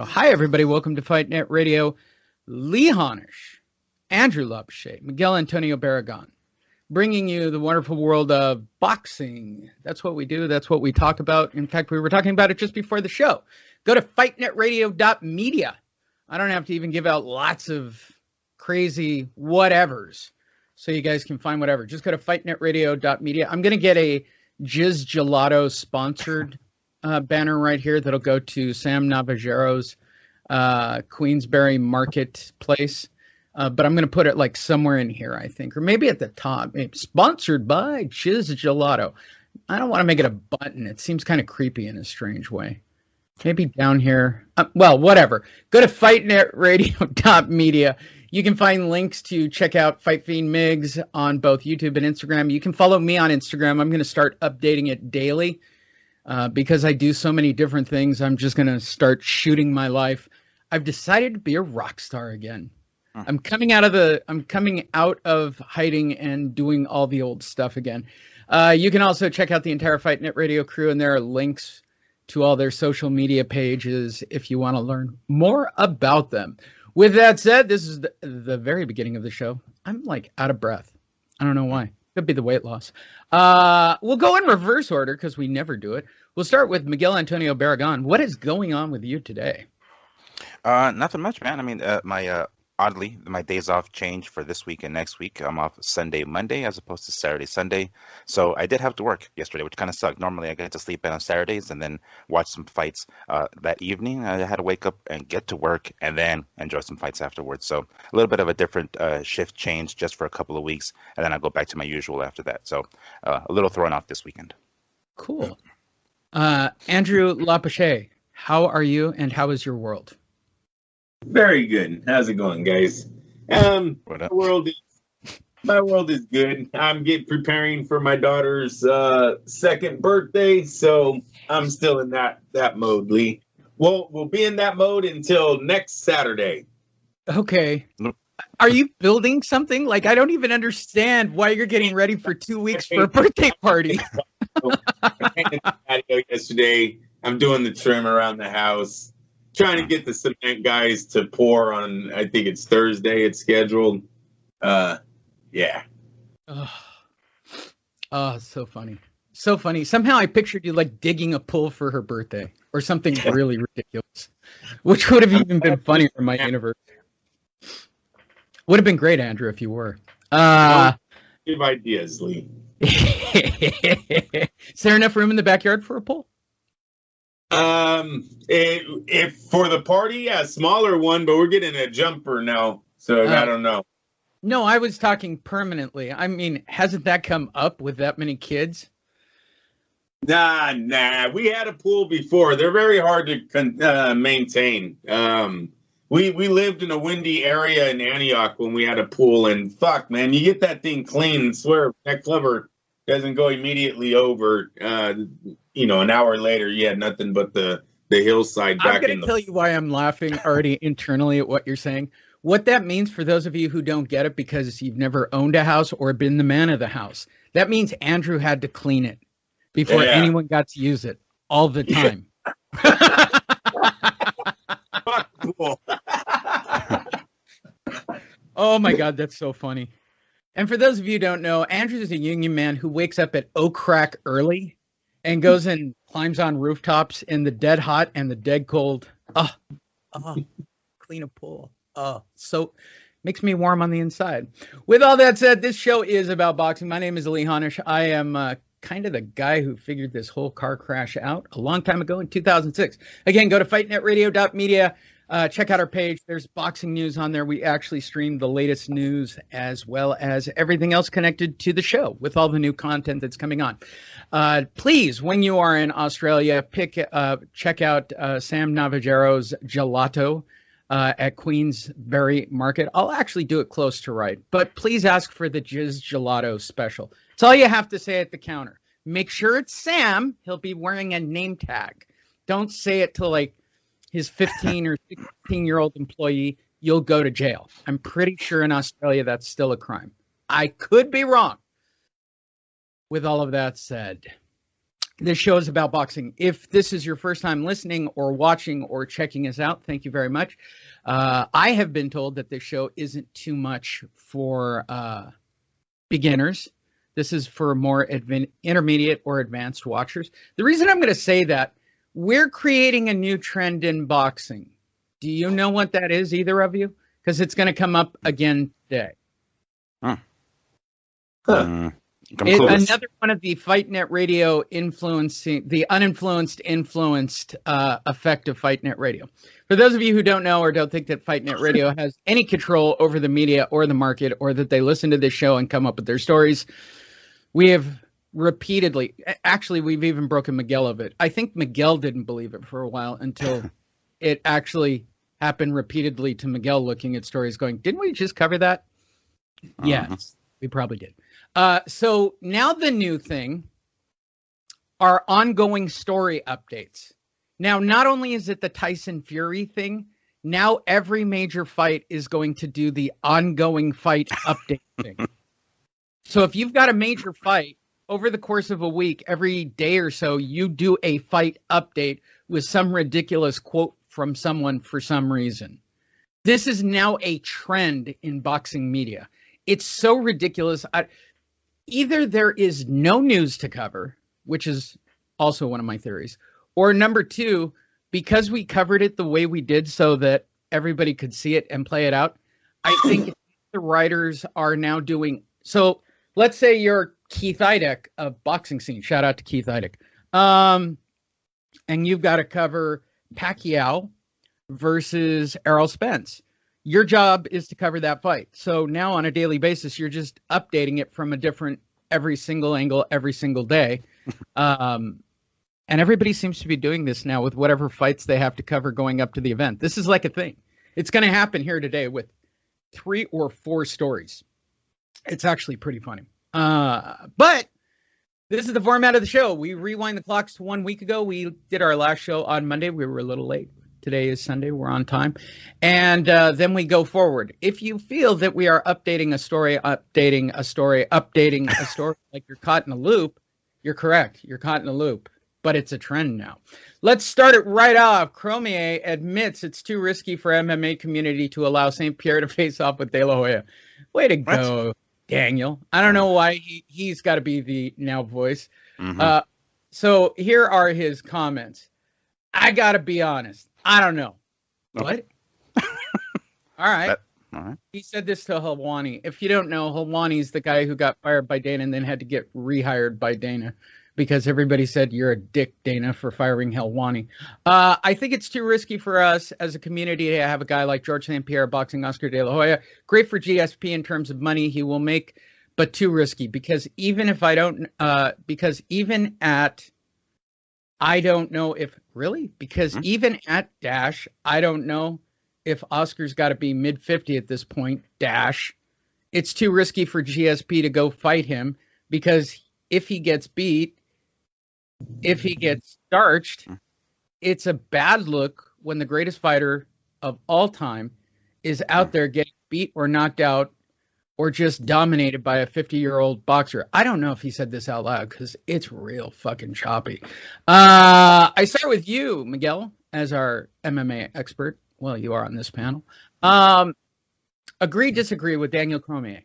Hi, everybody. Welcome to Fight Net Radio. Lee Honish, Andrew Lapche, Miguel Antonio Barragan, bringing you the wonderful world of boxing. That's what we do. That's what we talk about. In fact, we were talking about it just before the show. Go to fightnetradio.media. I don't have to even give out lots of crazy whatevers so you guys can find whatever. Just go to fightnetradio.media. I'm going to get a Jizz Gelato sponsored banner right here that'll go to Sam Navajero's Queensberry Marketplace. But I'm going to put it like somewhere in here, I think, or maybe at the top. Maybe sponsored by Jizz Gelato. I don't want to make it a button. It seems kind of creepy in a strange way. Maybe down here. Well, whatever. Go to fightnetradio.media. You can find links to check out Fight Fiend Migs on both YouTube and Instagram. You can follow me on Instagram. I'm going to start updating it daily. Because I do so many different things, I'm just going to start shooting my life. I've decided to be a rock star again. I'm coming out of hiding and doing all the old stuff again. You can also check out the entire Fight Net Radio crew, and there are links to all their social media pages if you want to learn more about them. With that said, this is the very beginning of the show. I'm like out of breath. I don't know why. Could be the weight loss. We'll go in reverse order because we never do it. We'll start with Miguel Antonio Barragan. What is going on with you today? Nothing much, man. I mean, oddly, my days off changed for this week and next week. I'm off Sunday, Monday, as opposed to Saturday, Sunday. So I did have to work yesterday, which kind of sucked. Normally, I get to sleep in on Saturdays and then watch some fights that evening. I had to wake up and get to work and then enjoy some fights afterwards. So a little bit of a different shift change just for a couple of weeks, and then I'll go back to my usual after that. So a little thrown off this weekend. Cool. Andrew Lapche, how are you and how is your world? Very good. How's it going, guys? My world is good. I'm preparing for my daughter's second birthday, so I'm still in that mode, Lee. We'll be in that mode until next Saturday. Okay. Are you building something? Like, I don't even understand why you're getting ready for 2 weeks for a birthday party. I painted the patio yesterday. I'm doing the trim around the house. Trying to get the cement guys to pour on, I think it's Thursday, it's scheduled. Yeah. Oh, so funny. So funny. Somehow I pictured you like digging a pool for her birthday or something really ridiculous, which would have even been funny for my universe. Would have been great, Andrew, if you were. Give ideas, Lee. Is there enough room in the backyard for a pool? If for the party, a smaller one, but we're getting a jumper now, so I don't know. No, I was talking permanently. I mean, hasn't that come up with that many kids? Nah. We had a pool before. They're very hard to maintain. We lived in a windy area in Antioch when we had a pool, and fuck, man, you get that thing clean and swear that cover doesn't go immediately over. An hour later, you had nothing but the hillside back. I'm going to tell you why I'm laughing already internally at what you're saying. What that means for those of you who don't get it because you've never owned a house or been the man of the house, that means Andrew had to clean it before anyone got to use it all the time. Cool. Oh my God, that's so funny. And for those of you who don't know, Andrew is a union man who wakes up at crack early and goes and climbs on rooftops in the dead hot and the dead cold. Clean a pool. So makes me warm on the inside. With all that said, this show is about boxing. My name is Lee Honish. I am kind of the guy who figured this whole car crash out a long time ago in 2006. Again, go to fightnetradio.media. Check out our page. There's boxing news on there. We actually stream the latest news as well as everything else connected to the show with all the new content that's coming on. Please, when you are in Australia, check out Sam Navajero's Gelato at Queensberry Market. I'll actually do it close to right, but please ask for the Jizz Gelato special. It's all you have to say at the counter. Make sure it's Sam. He'll be wearing a name tag. Don't say it to like his 15 or 16-year-old employee. You'll go to jail. I'm pretty sure in Australia that's still a crime. I could be wrong. With all of that said, This show is about boxing. If this is your first time listening or watching or checking us out, thank you very much. I have been told that this show isn't too much for beginners. This is for more intermediate or advanced watchers. The reason I'm going to say that, we're creating a new trend in boxing. Do you know what that is, either of you? Because it's going to come up again today. Another one of the Fight Net Radio influencing, the uninfluenced, influenced effect of Fight Net Radio. For those of you who don't know or don't think that Fight Net Radio has any control over the media or the market, or that they listen to this show and come up with their stories, we have repeatedly, actually, we've even broken Miguel of it. I think Miguel didn't believe it for a while until it actually happened repeatedly to Miguel, looking at stories going, didn't we just cover that? Yes, we probably did. So now the new thing are ongoing story updates. Now, not only is it the Tyson Fury thing, now every major fight is going to do the ongoing fight update thing. So if you've got a major fight over the course of a week, every day or so, you do a fight update with some ridiculous quote from someone for some reason. This is now a trend in boxing media. It's so ridiculous. Either there is no news to cover, which is also one of my theories, or number two, because we covered it the way we did so that everybody could see it and play it out, I think the writers are now doing... So let's say you're Keith Idec of Boxing Scene. Shout out to Keith Idec. And you've got to cover Pacquiao versus Errol Spence. Your job is to cover that fight. So now on a daily basis, you're just updating it from a different, every single angle, every single day. And everybody seems to be doing this now with whatever fights they have to cover going up to the event. This is like a thing. It's going to happen here today with 3 or 4 stories. It's actually pretty funny. But this is the format of the show. We rewind the clocks to 1 week ago. We did our last show on Monday. We were a little late. Today is Sunday. We're on time. And then we go forward. If you feel that we are updating a story like you're caught in a loop, you're correct. You're caught in a loop. But it's a trend now. Let's start it right off. Cormier admits it's too risky for MMA community to allow St. Pierre to face off with De La Hoya. Way to go, Daniel. I don't know why he's got to be the now voice. So here are his comments. I got to be honest. I don't know. Okay. What? All right. All right. He said this to Helwani. If you don't know, Helwani's the guy who got fired by Dana and then had to get rehired by Dana because everybody said you're a dick, Dana, for firing Helwani. I think it's too risky for us as a community to have a guy like George St. Pierre boxing Oscar De La Hoya. Great for GSP in terms of money he will make, but too risky because even if I don't, even at Dash, I don't know if Oscar's got to be mid 50 at this point. Dash, it's too risky for GSP to go fight him because if he gets beat, if he gets starched, it's a bad look when the greatest fighter of all time is out there getting beat or knocked out or just dominated by a 50-year-old boxer. I don't know if he said this out loud because it's real fucking choppy. I start with you, Miguel, as our MMA expert. Well, you are on this panel. Agree, disagree with Daniel Cormier?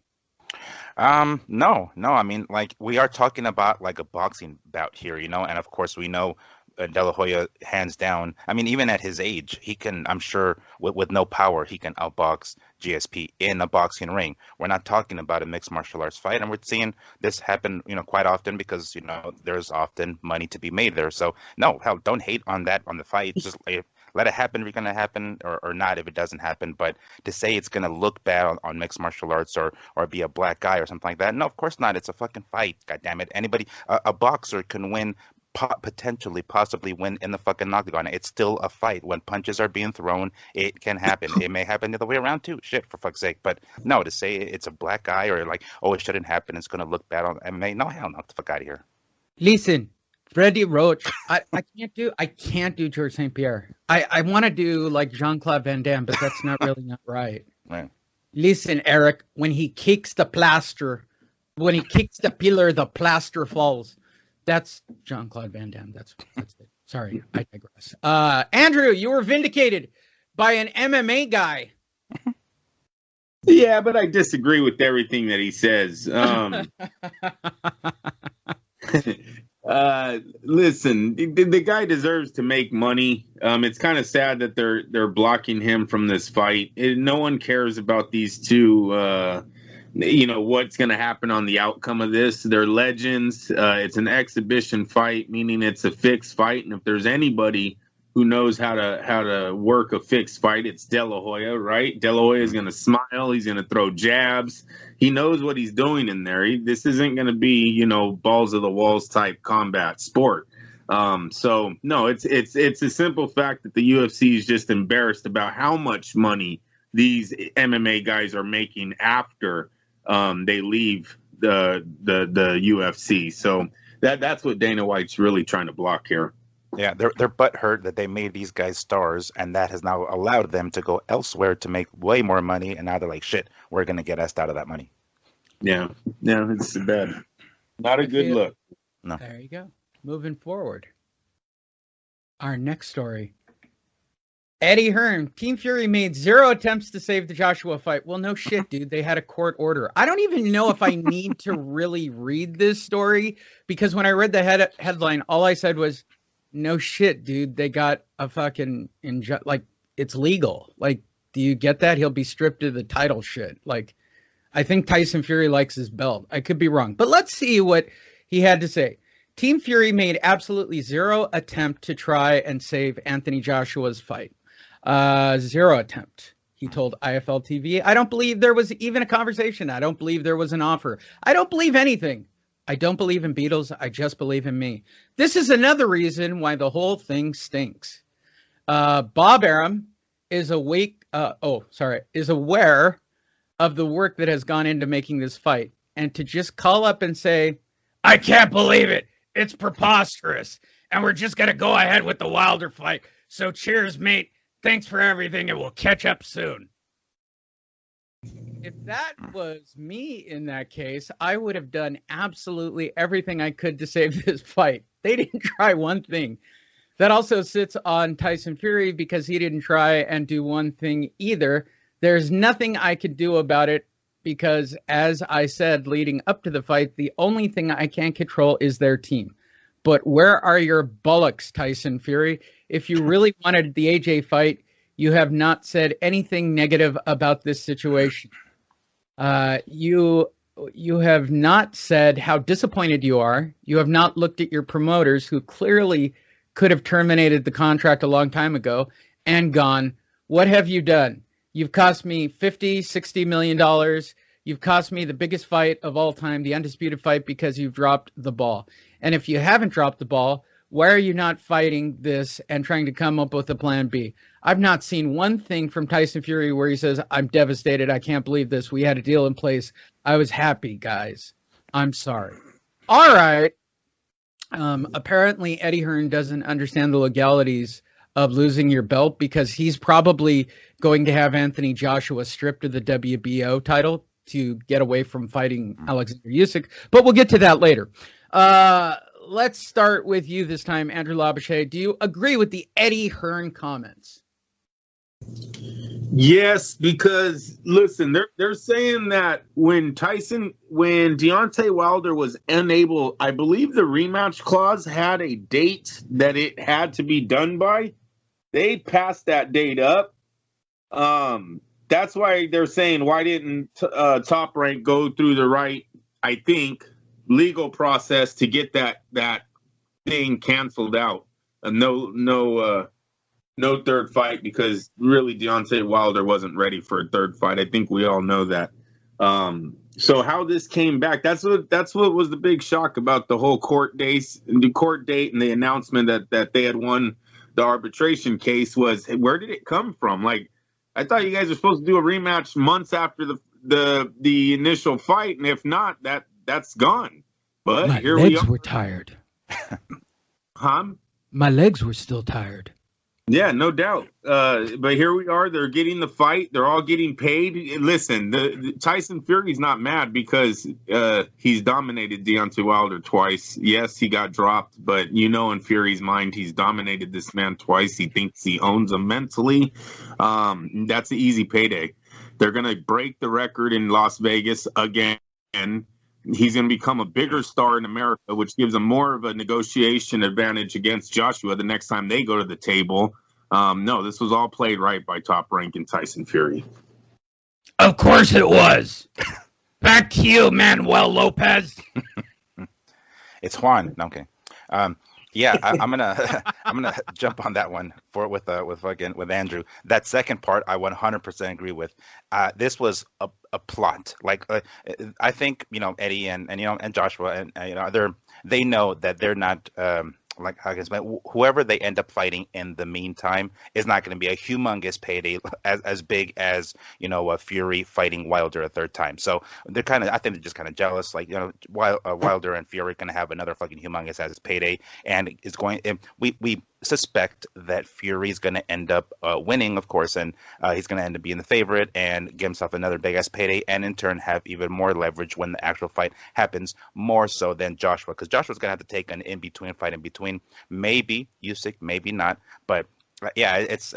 No. I mean, like, we are talking about like a boxing bout here, you know, and of course we know De La Hoya, hands down. I mean, even at his age, he can, I'm sure, with no power, he can outbox GSP in a boxing ring. We're not talking about a mixed martial arts fight, and we're seeing this happen, you know, quite often because, you know, there's often money to be made there. So, no, hell, don't hate on that, on the fight. Just let it happen if it's going to happen or not if it doesn't happen. But to say it's going to look bad on mixed martial arts or be a black guy or something like that, no, of course not. It's a fucking fight, goddammit. Anybody, a boxer can win, possibly win in the fucking octagon. It's still a fight. When punches are being thrown, it can happen. It may happen the other way around too. Shit, for fuck's sake. But no, to say it's a black guy or like, oh, it shouldn't happen, it's going to look bad on MMA, no, hell no, get the fuck out of here. Listen, Freddie Roach, I can't do George St. Pierre. I want to do like Jean-Claude Van Damme, but that's not right. Right. Listen, Eric, when he kicks the pillar, the plaster falls. That's Jean-Claude Van Damme. That's it. Sorry, I digress. Andrew, you were vindicated by an MMA guy. Yeah, but I disagree with everything that he says. Listen, the guy deserves to make money. It's kind of sad that they're blocking him from this fight. No one cares about these two. What's going to happen on the outcome of this. They're legends. It's an exhibition fight, meaning it's a fixed fight. And if there's anybody who knows how to work a fixed fight, it's De La Hoya, right? De La Hoya is going to smile. He's going to throw jabs. He knows what he's doing in there. This isn't going to be, balls of the walls type combat sport. So no, it's a simple fact that the UFC is just embarrassed about how much money these MMA guys are making after they leave the UFC. So that's what Dana White's really trying to block here. Yeah, they're butthurt that they made these guys stars, and that has now allowed them to go elsewhere to make way more money. And now they're like, "Shit, we're gonna get us out of that money." Yeah, it's bad. Not a good look. No. There you go. Moving forward, our next story. Eddie Hearn, Team Fury made 0 attempts to save the Joshua fight. Well, no shit, dude. They had a court order. I don't even know if I need to really read this story, because when I read the headline, all I said was, no shit, dude. They got a fucking it's legal. Like, do you get that? He'll be stripped of the title shit. Like, I think Tyson Fury likes his belt. I could be wrong, but let's see what he had to say. Team Fury made absolutely 0 attempt to try and save Anthony Joshua's fight. 0 attempt. He told IFL TV, I don't believe there was even a conversation. I don't believe there was an offer. I don't believe anything. I don't believe in Beatles. I just believe in me. This is another reason why the whole thing stinks. Bob Arum is aware of the work that has gone into making this fight. And to just call up and say, I can't believe it. It's preposterous. And we're just going to go ahead with the Wilder fight. So cheers, mate. Thanks for everything, and we'll catch up soon. If that was me in that case, I would have done absolutely everything I could to save this fight. They didn't try one thing. That also sits on Tyson Fury because he didn't try and do one thing either. There's nothing I could do about it because, as I said leading up to the fight, the only thing I can control is their team. But where are your bollocks, Tyson Fury? If you really wanted the AJ fight, you have not said anything negative about this situation. You have not said how disappointed you are. You have not looked at your promoters who clearly could have terminated the contract a long time ago and gone, what have you done? You've cost me $50-60 million. You've cost me the biggest fight of all time, the undisputed fight, because you've dropped the ball. And if you haven't dropped the ball, why are you not fighting this and trying to come up with a plan B? I've not seen one thing from Tyson Fury where he says, I'm devastated. I can't believe this. We had a deal in place. I was happy, guys. I'm sorry. All right. Apparently, Eddie Hearn doesn't understand the legalities of losing your belt because he's probably going to have Anthony Joshua stripped of the WBO title to get away from fighting Alexander Usyk. But we'll get to that later. Let's start with you this time, Andrew Labouche. Do you agree with the Eddie Hearn comments? Yes, because listen, they're saying that when Deontay Wilder was unable, I believe the rematch clause had a date that it had to be done by. They passed that date up. That's why they're saying, why didn't Top Rank go through the right, I think, legal process to get that thing canceled out? No third fight, because really Deontay Wilder wasn't ready for a third fight. I think we all know that. So how this came back, that's what was the big shock about the whole court date and the announcement that they had won the arbitration case was, where did it come from? Like, I thought you guys were supposed to do a rematch months after the initial fight, and if not, that's gone. But here we are. My legs were tired. Huh? My legs were still tired. Yeah, no doubt. But here we are. They're getting the fight. They're all getting paid. Listen, the Tyson Fury's not mad because he's dominated Deontay Wilder twice. Yes, he got dropped, but in Fury's mind, he's dominated this man twice. He thinks he owns him mentally. That's an easy payday. They're going to break the record in Las Vegas again. He's going to become a bigger star in America, which gives him more of a negotiation advantage against Joshua the next time they go to the table. No, this was all played right by Top Rank and Tyson Fury. Of course it was. Back to you, Manuel Lopez. It's Juan. Okay. Yeah, I'm gonna jump on that one with Andrew. That second part, I 100% agree with. This was a plot. Like I think Eddie and Joshua and they know that they're not like I guess whoever they end up fighting in the meantime is not going to be a humongous payday as big as Fury fighting Wilder a third time. So I think they're just kind of jealous. Like Wilder and Fury are going to have another fucking humongous as payday, and it's going. We suspect that Fury's going to end up winning, of course, and he's going to end up being the favorite and get himself another big ass payday, and in turn have even more leverage when the actual fight happens, more so than Joshua, because Joshua's going to have to take an in-between fight in between. Maybe Usyk, maybe not, but yeah, it's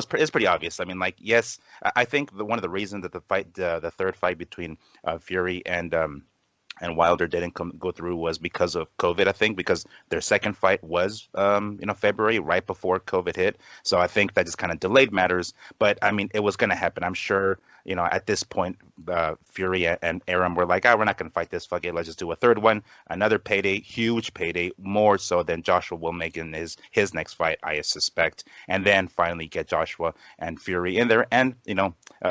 pretty obvious. I mean, like, yes, I think one of the reasons that the third fight between Fury and Wilder didn't go through was because of COVID, I think, because their second fight was, February, right before COVID hit. So I think that just kind of delayed matters. But, I mean, it was going to happen. I'm sure, at this point, Fury and Arum were like, we're not going to fight this. Fuck it. Let's just do a third one. Another payday, huge payday, more so than Joshua will make in his next fight, I suspect. And then finally get Joshua and Fury in there and,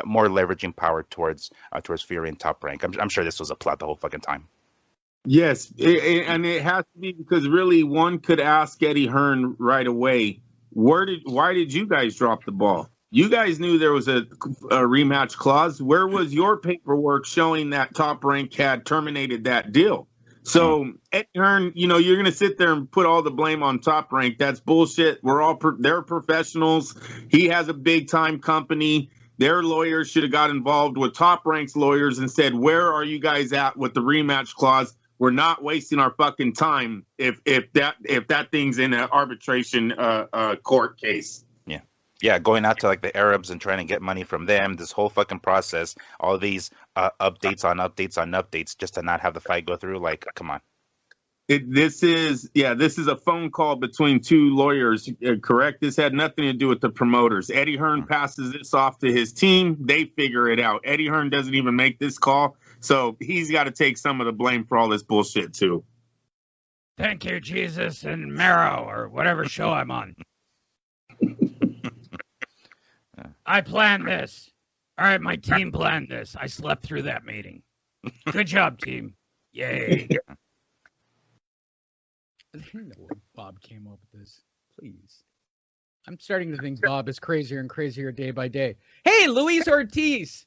more leveraging power towards Fury and Top Rank. I'm sure this was a plot the whole fucking time. Yes, and it has to be because really one could ask Eddie Hearn right away, why did you guys drop the ball? You guys knew there was a rematch clause. Where was your paperwork showing that Top Rank had terminated that deal? So Eddie Hearn, you're going to sit there and put all the blame on Top Rank. That's bullshit. They're professionals. He has a big time company. Their lawyers should have got involved with Top Rank's lawyers and said, where are you guys at with the rematch clause? We're not wasting our fucking time if that thing's in an arbitration court case. Yeah, going out to like the Arabs and trying to get money from them, this whole fucking process, all these updates on updates just to not have the fight go through. Like, come on. This is a phone call between two lawyers, correct? This had nothing to do with the promoters. Eddie Hearn passes this off to his team. They figure it out. Eddie Hearn doesn't even make this call. So he's got to take some of the blame for all this bullshit, too. Thank you, Jesus and Marrow, or whatever show I'm on. I planned this. All right, my team planned this. I slept through that meeting. Good job, team. Yay. I don't know where Bob came up with this. Please. I'm starting to think Bob is crazier and crazier day by day. Hey, Luis Ortiz.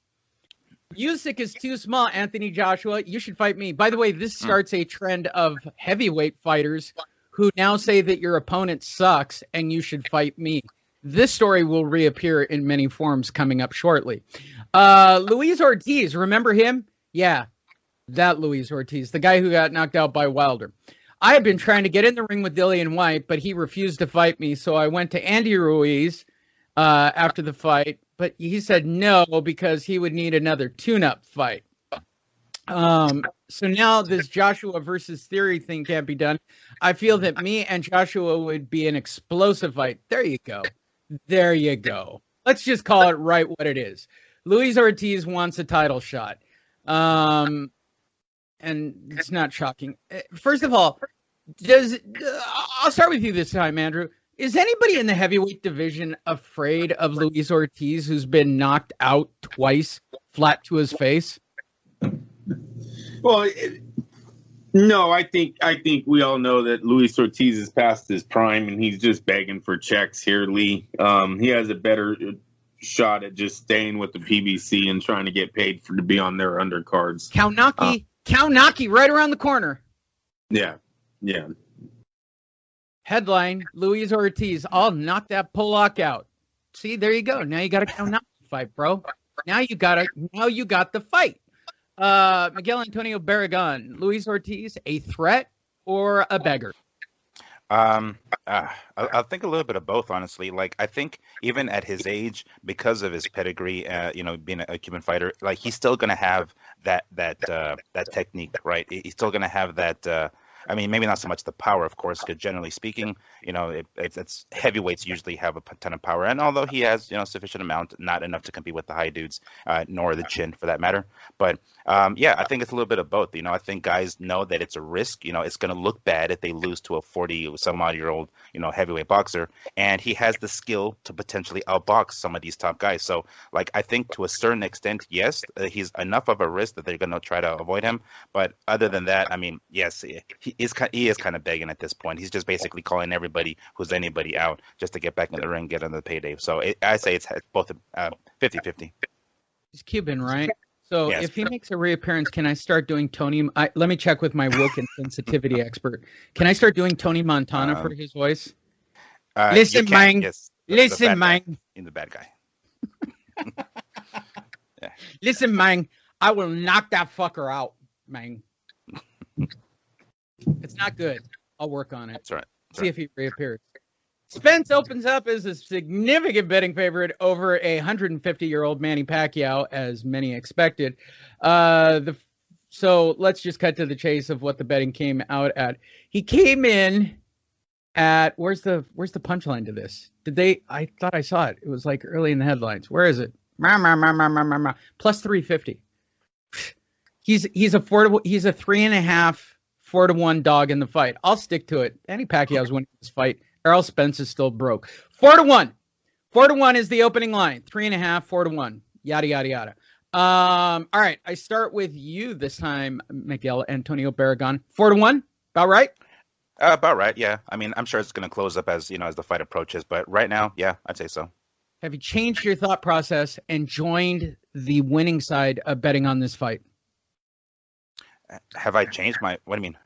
Usyk is too small, Anthony Joshua. You should fight me. By the way, this starts a trend of heavyweight fighters who now say that your opponent sucks and you should fight me. This story will reappear in many forms coming up shortly. Luis Ortiz, remember him? Yeah, that Luis Ortiz, the guy who got knocked out by Wilder. I had been trying to get in the ring with Dillian Whyte, but he refused to fight me, so I went to Andy Ruiz after the fight, but he said no because he would need another tune-up fight. So now this Joshua versus Theory thing can't be done. I feel that me and Joshua would be an explosive fight. There you go. There you go. Let's just call it right what it is. Luis Ortiz wants a title shot. And it's not shocking. First of all, I'll start with you this time, Andrew. Is anybody in the heavyweight division afraid of Luis Ortiz, who's been knocked out twice flat to his face? Well, no, I think we all know that Luis Ortiz is past his prime and he's just begging for checks here, Lee. He has a better shot at just staying with the PBC and trying to get paid to be on their undercards. Kaunaki right around the corner. Yeah. Headline: Luis Ortiz. I'll knock that Pollock out. See, there you go. Now you got to count out the fight, bro. Now you got the fight. Miguel Antonio Barragan. Luis Ortiz, a threat or a beggar? I'll think a little bit of both, honestly. Like, I think even at his age, because of his pedigree, being a Cuban fighter, like he's still gonna have that technique, right? He's still gonna have that. I mean, maybe not so much the power, of course, because generally speaking, it's heavyweights usually have a ton of power. And although he has, sufficient amount, not enough to compete with the high dudes, nor the chin for that matter. But I think it's a little bit of both. I think guys know that it's a risk. It's going to look bad if they lose to a 40-some-odd-year-old, heavyweight boxer. And he has the skill to potentially outbox some of these top guys. So, like, I think to a certain extent, yes, he's enough of a risk that they're going to try to avoid him. But other than that, I mean, yes, he is kind of begging at this point. He's just basically calling everybody who's anybody out just to get back in the ring, get another payday. So I say it's both 50-50. He's Cuban, right? So yes. If he makes a reappearance, can I start doing Tony? Let me check with my woke and sensitivity expert. Can I start doing Tony Montana for his voice? Listen, man. Yes, listen, man. In the bad guy. Yeah. Listen, man. I will knock that fucker out, man. It's not good. I'll work on it. That's right. See if he reappears. Spence opens up as a significant betting favorite over a 150-year-old Manny Pacquiao, as many expected. So let's just cut to the chase of what the betting came out at. He came in at where's the punchline to this? I thought I saw it. It was like early in the headlines. Where is it? Plus 350. He's a 3.5. 4-1 dog in the fight. I'll stick to it. Manny Pacquiao's winning this fight. Errol Spence is still broke. 4-1. 4-1 is the opening line. 3.5, 4-1. Yada, yada, yada. All right. I start with you this time, Miguel Antonio Barragan. 4-1? About right? About right, yeah. I mean, I'm sure it's going to close up as the fight approaches, but right now, yeah, I'd say so. Have you changed your thought process and joined the winning side of betting on this fight? Have I changed my? What do you mean?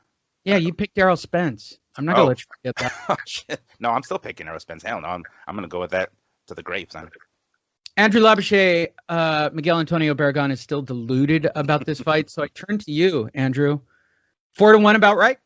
Yeah, you picked Errol Spence. I'm not gonna let you forget that. Oh, shit. No, I'm still picking Errol Spence. Hell no, I'm gonna go with that to the grave, son. Andrew Labouche, Miguel Antonio Barragan is still deluded about this fight, so I turn to you, Andrew. 4-1, about right?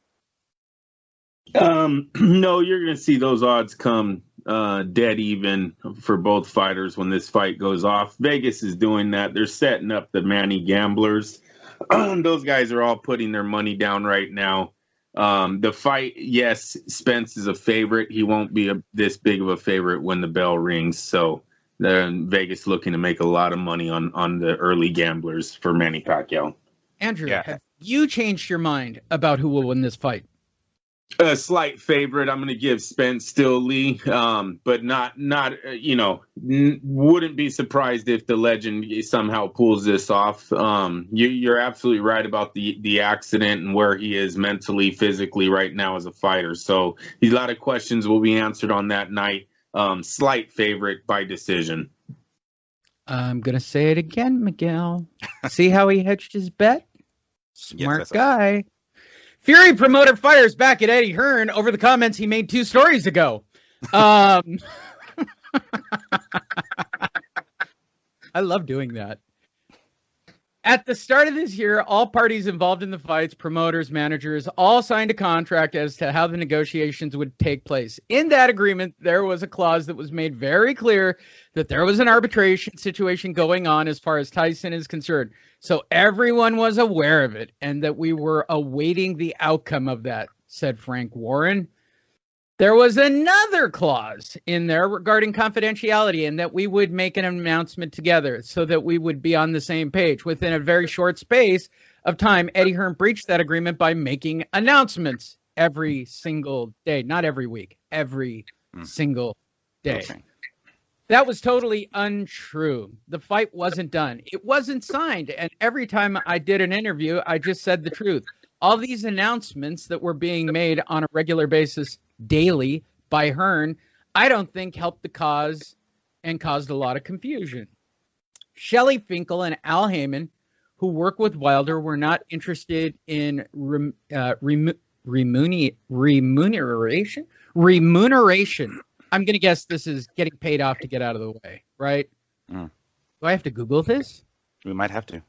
No, you're gonna see those odds come dead even for both fighters when this fight goes off. Vegas is doing that. They're setting up the Manny gamblers. Those guys are all putting their money down right now. The fight, yes, Spence is a favorite. He won't be this big of a favorite when the bell rings. So Vegas looking to make a lot of money on the early gamblers for Manny Pacquiao. Andrew, have you changed your mind about who will win this fight? A slight favorite. I'm going to give Spence still Lee, but not wouldn't be surprised if the legend somehow pulls this off. You're absolutely right about the accident and where he is mentally, physically right now as a fighter. So a lot of questions will be answered on that night. Slight favorite by decision. I'm going to say it again, Miguel. See how he hedged his bet? Smart guy. Fury promoter fires back at Eddie Hearn over the comments he made 2 stories ago. I love doing that. At the start of this year, all parties involved in the fights, promoters, managers, all signed a contract as to how the negotiations would take place. In that agreement, there was a clause that was made very clear that there was an arbitration situation going on as far as Tyson is concerned. So everyone was aware of it and that we were awaiting the outcome of that, said Frank Warren. There was another clause in there regarding confidentiality and that we would make an announcement together so that we would be on the same page. Within a very short space of time, Eddie Hearn breached that agreement by making announcements every single day. Not every week, every single day. Okay. That was totally untrue. The fight wasn't done. It wasn't signed. And every time I did an interview, I just said the truth. All these announcements that were being made on a regular basis daily by Hearn, I don't think helped the cause and caused a lot of confusion. Shelley Finkel and Al Heyman, who work with Wilder, were not interested in remuneration. Remuneration. I'm gonna guess this is getting paid off to get out of the way, right? Mm. Do I have to Google this? We might have to.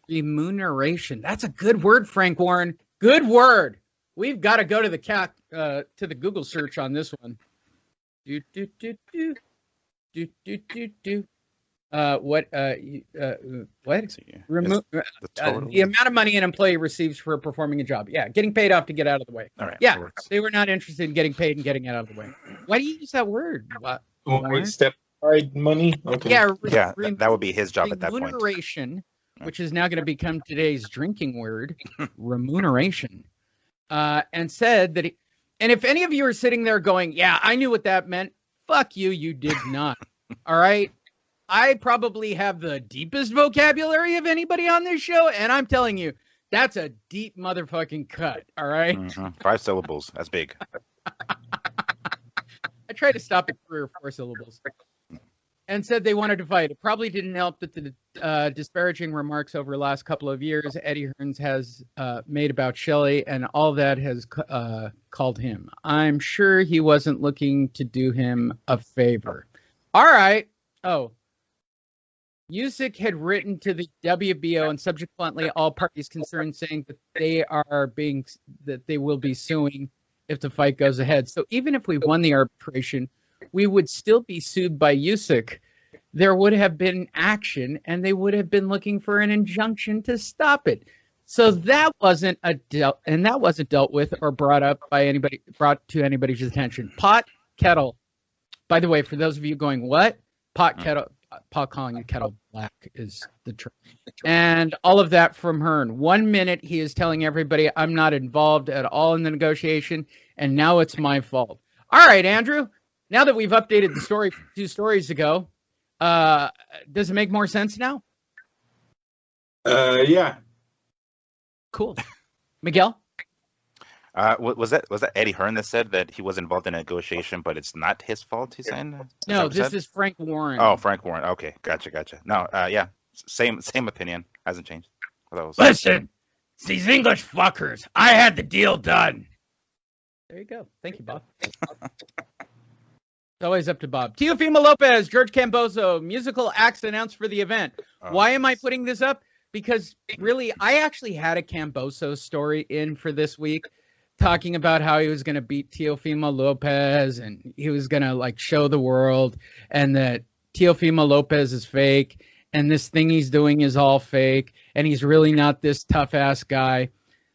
Remuneration. That's a good word, Frank Warren. Good word. We've got to go to the Google search on this one. What? The amount of money an employee receives for performing a job. Yeah, getting paid off to get out of the way. All right. Yeah, they were not interested in getting paid and getting out of the way. Why do you use that word? Step side money. Okay. Yeah, that would be his job at that point. Remuneration, which is now going to become today's drinking word, remuneration, and said that. And if any of you are sitting there going, "Yeah, I knew what that meant," fuck you, you did not. All right. I probably have the deepest vocabulary of anybody on this show, and I'm telling you, that's a deep motherfucking cut, all right? 5 syllables. That's big. I tried to stop at 3 or 4 syllables. And said they wanted to fight. It probably didn't help that the disparaging remarks over the last couple of years Eddie Hearns has made about Shelley, and all that has called him. I'm sure he wasn't looking to do him a favor. All right. Oh. Usyk had written to the WBO and subsequently all parties concerned, saying that they will be suing if the fight goes ahead. So even if we won the arbitration, we would still be sued by Usyk. There would have been action, and they would have been looking for an injunction to stop it. So that wasn't dealt with or brought to anybody's attention. Pot, kettle. By the way, for those of you going, what? Pot, kettle. Pot calling you kettle black is the term. And all of that from Hearn. 1 minute he is telling everybody I'm not involved at all in the negotiation, and now it's my fault. All right, Andrew. Now that we've updated the story 2 stories ago, does it make more sense now? Yeah. Cool. Miguel? Was that Eddie Hearn that said that he was involved in a negotiation, but it's not his fault? He's saying. No, this is Frank Warren. Oh, Frank Warren. Okay, gotcha. No, yeah, same opinion. Hasn't changed. Listen, it's these English fuckers. I had the deal done. There you go. Thank you, Bob. It's always up to Bob. Teofimo Lopez, George Camboso, musical acts announced for the event. Why am I putting this up? Because really, I actually had a Camboso story in for this week, talking about how he was going to beat Teofimo Lopez and he was going to show the world, and that Teofimo Lopez is fake and this thing he's doing is all fake and he's really not this tough ass guy.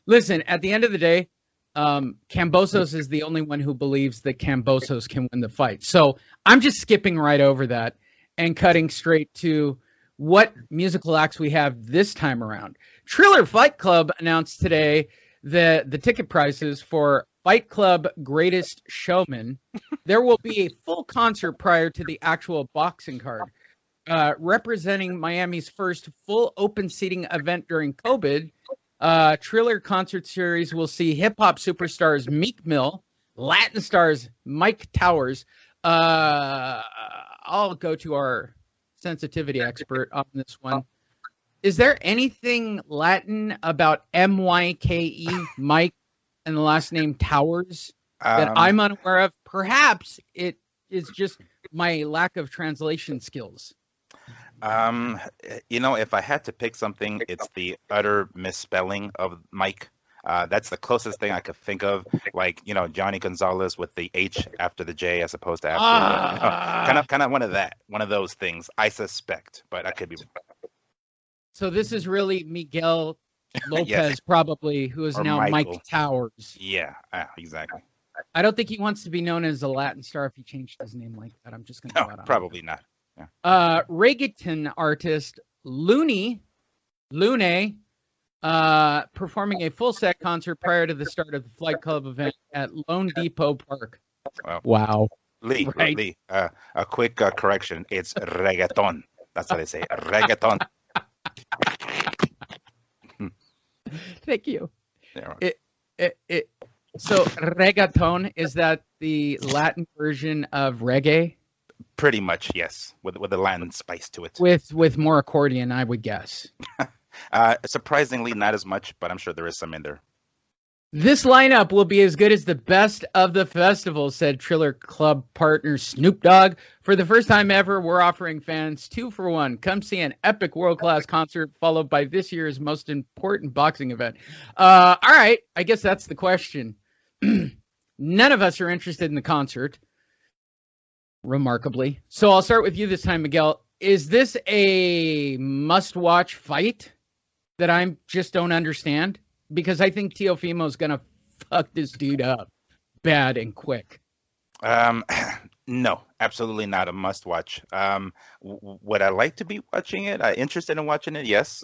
Listen, at the end of the day, Cambosos is the only one who believes that Cambosos can win the fight. So I'm just skipping right over that and cutting straight to what musical acts we have this time around. Triller Fight Club announced today the ticket prices for Fight Club Greatest Showman. There will be a full concert prior to the actual boxing card. Representing Miami's first full open seating event during COVID, Triller Concert Series will see hip-hop superstars Meek Mill, Latin stars Mike Towers. I'll go to our sensitivity expert on this one. Is there anything Latin about M-Y-K-E, Mike, and the last name Towers that I'm unaware of? Perhaps it is just my lack of translation skills. If I had to pick something, it's the utter misspelling of Mike. That's the closest thing I could think of, Johnny Gonzalez with the H after the J as opposed to after. Kind of one of those things, I suspect, but I could be wrong. So this is really Miguel Lopez, Yes. Probably, who is Or now Michael. Mike Towers. Yeah, exactly. I don't think he wants to be known as a Latin star if he changed his name like that. I'm just going to No, go out on probably not. reggaeton artist Lune, performing a full set concert prior to the start of the Flight Club event at Lone Depot Park. Wow. Lee, Right. Lee, a quick correction. It's reggaeton. That's what they say. Reggaeton. Thank you. Yeah, So reggaeton, is that the Latin version of reggae? pretty much, yes, with a Latin spice to it. With more accordion, I would guess. Surprisingly, not as much, but I'm sure there is some in there. This lineup will be as good as the best of the festival, said Triller Club partner Snoop Dogg. For the first time ever, we're offering fans 2-for-1. Come see an epic world-class concert followed by this year's most important boxing event. All right, I guess that's the question. None of us are interested in the concert, remarkably. So I'll start with you this time, Miguel. Is this a must-watch fight that I just don't understand? Because I think Teofimo's going to fuck this dude up bad and quick. No, absolutely not a must watch. Would I like to be watching it? Interested in watching it? Yes.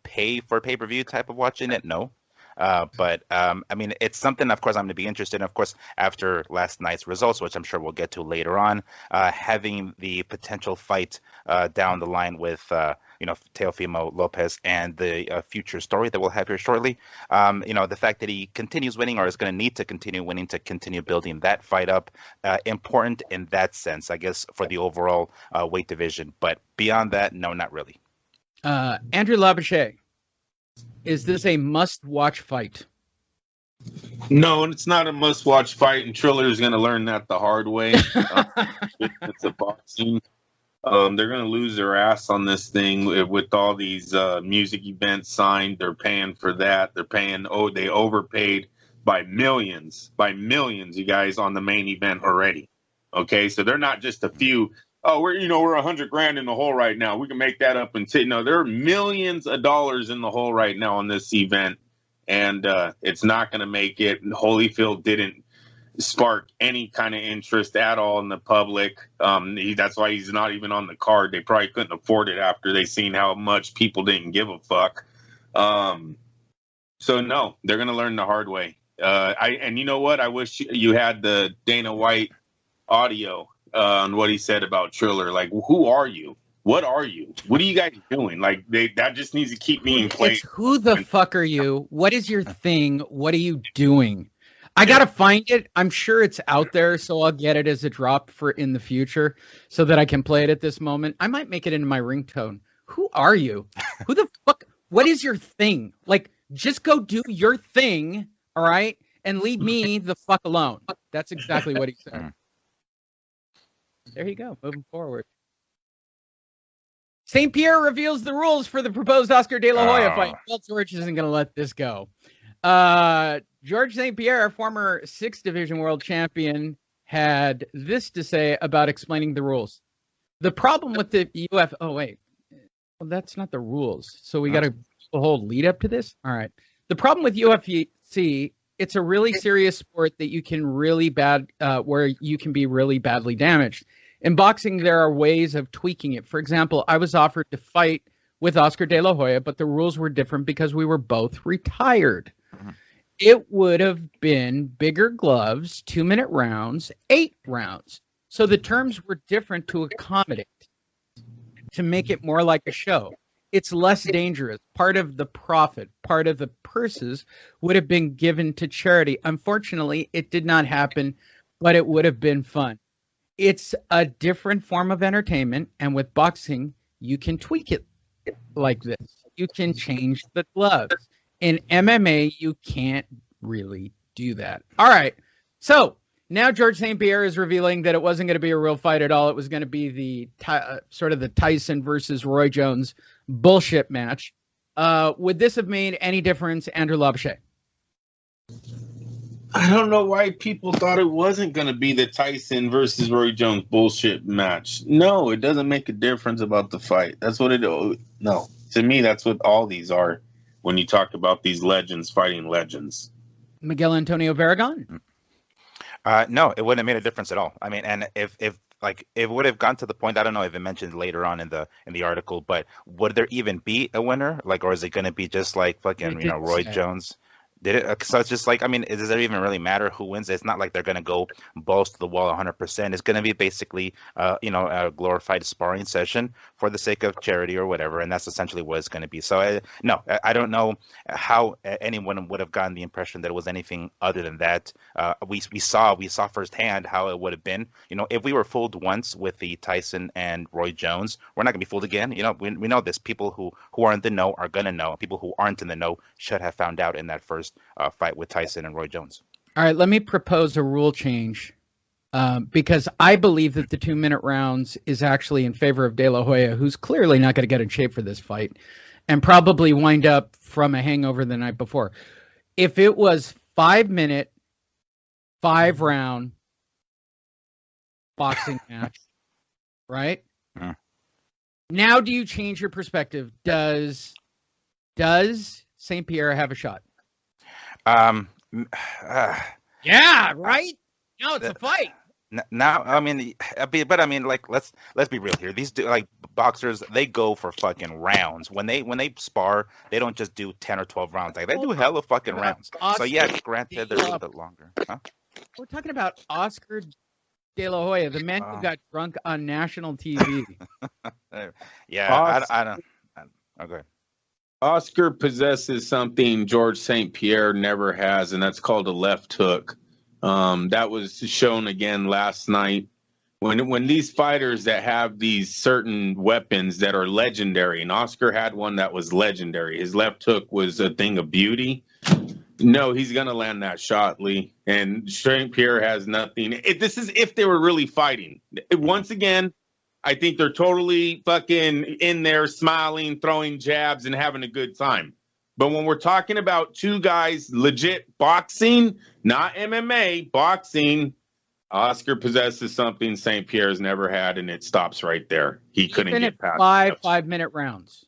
Pay for pay-per-view type of watching it? No. But I mean, it's something, of course, I'm going to be interested in. Of course, after last night's results, which I'm sure we'll get to later on, having the potential fight down the line with Teofimo Lopez and the future story that we'll have here shortly. The fact that he continues winning or is going to need to continue winning to continue building that fight up, important in that sense, I guess, for the overall weight division. But beyond that, no, not really. Andrew Labouche. Is this a must-watch fight? No, it's not a must-watch fight, and Triller is going to learn that the hard way. It's a boxing. They're going to lose their ass on this thing with all these music events signed. They're paying for that. They're paying. They overpaid by millions, you guys, on the main event already. Okay, so they're not just a few. Oh, we're $100,000 in the hole right now. We can make that up and no, there are millions of dollars in the hole right now on this event, and it's not going to make it. Holyfield didn't spark any kind of interest at all in the public. That's why he's not even on the card. They probably couldn't afford it after they seen how much people didn't give a fuck. So no, they're going to learn the hard way. And you know what? I wish you had the Dana White audio on what he said about Triller. Like, who are you? What are you? What are you guys doing? Like, that just needs to keep me in place. Who the fuck are you? What is your thing? What are you doing? I gotta find it. I'm sure it's out there, so I'll get it as a drop for in the future so that I can play it at this moment. I might make it into my ringtone. Who are you? Who the fuck? What is your thing? Like, just go do your thing, all right? And leave me the fuck alone. That's exactly what he said. There you go. Moving forward. St. Pierre reveals the rules for the proposed Oscar De La Hoya fight. Well, George isn't going to let this go. George St. Pierre, former 6th Division world champion, had this to say about explaining the rules. The problem with the UFC... Oh, wait. Well, that's not the rules. So we got to a whole lead up to this? All right. The problem with UFC... It's a really serious sport that you can where you can be really badly damaged. In boxing, there are ways of tweaking it. For example, I was offered to fight with Oscar De La Hoya, but the rules were different because we were both retired. Mm-hmm. It would have been bigger gloves, 2-minute rounds, 8 rounds. So the terms were different to accommodate, to make it more like a show. It's less dangerous. Part of the profit, part of the purses would have been given to charity. Unfortunately, it did not happen, but it would have been fun. It's a different form of entertainment, and with boxing, you can tweak it like this. You can change the gloves. In MMA, you can't really do that. All right. So now George St. Pierre is revealing that it wasn't going to be a real fight at all. It was going to be the sort of the Tyson versus Roy Jones bullshit match. Would this have made any difference, Andrew Labouche? I don't know why people thought it wasn't going to be the Tyson versus Roy Jones bullshit match. No, it doesn't make a difference about the fight. That's what no. To me, that's what all these are when you talk about these legends fighting legends. Miguel Antonio Barragan? No, it wouldn't have made a difference at all. I mean, and if it would have gone to the point, I don't know if it mentioned later on in the article, but would there even be a winner? Like, or is it going to be just like fucking, Roy Jones? Did it? So it's just like, I mean, does it even really matter who wins? It's not like they're going to go balls to the wall 100%. It's going to be basically, a glorified sparring session for the sake of charity or whatever. And that's essentially what it's going to be. So, no, I don't know how anyone would have gotten the impression that it was anything other than that. We saw firsthand how it would have been. If we were fooled once with the Tyson and Roy Jones, we're not going to be fooled again. We know this. People who are in the know are going to know. People who aren't in the know should have found out in that first fight with Tyson and Roy Jones. All right, let me propose a rule change because I believe that the 2-minute rounds is actually in favor of De La Hoya, who's clearly not going to get in shape for this fight and probably wind up from a hangover the night before. If it was 5-minute, 5-round boxing match, right? Now do you change your perspective? Does St. Pierre have a shot? Yeah, right? Now it's a fight. Now, I mean, but I mean, like, let's be real here. These boxers, they go for fucking rounds. When they spar, they don't just do 10 or 12 rounds. Like, they do hella fucking rounds. So yeah, granted, they're a little bit longer. Huh? We're talking about Oscar De La Hoya, the man who got drunk on national TV. Yeah, I don't. Okay. Oscar possesses something George St. Pierre never has, and that's called a left hook. That was shown again last night. When these fighters that have these certain weapons that are legendary, and Oscar had one that was legendary. His left hook was a thing of beauty. No, he's going to land that shot, Lee. And St. Pierre has nothing. This is if they were really fighting. Once again, I think they're totally fucking in there smiling, throwing jabs, and having a good time. But when we're talking about two guys legit boxing, not MMA, boxing, Oscar possesses something St. Pierre's never had, and it stops right there. He couldn't get past 5-minute rounds.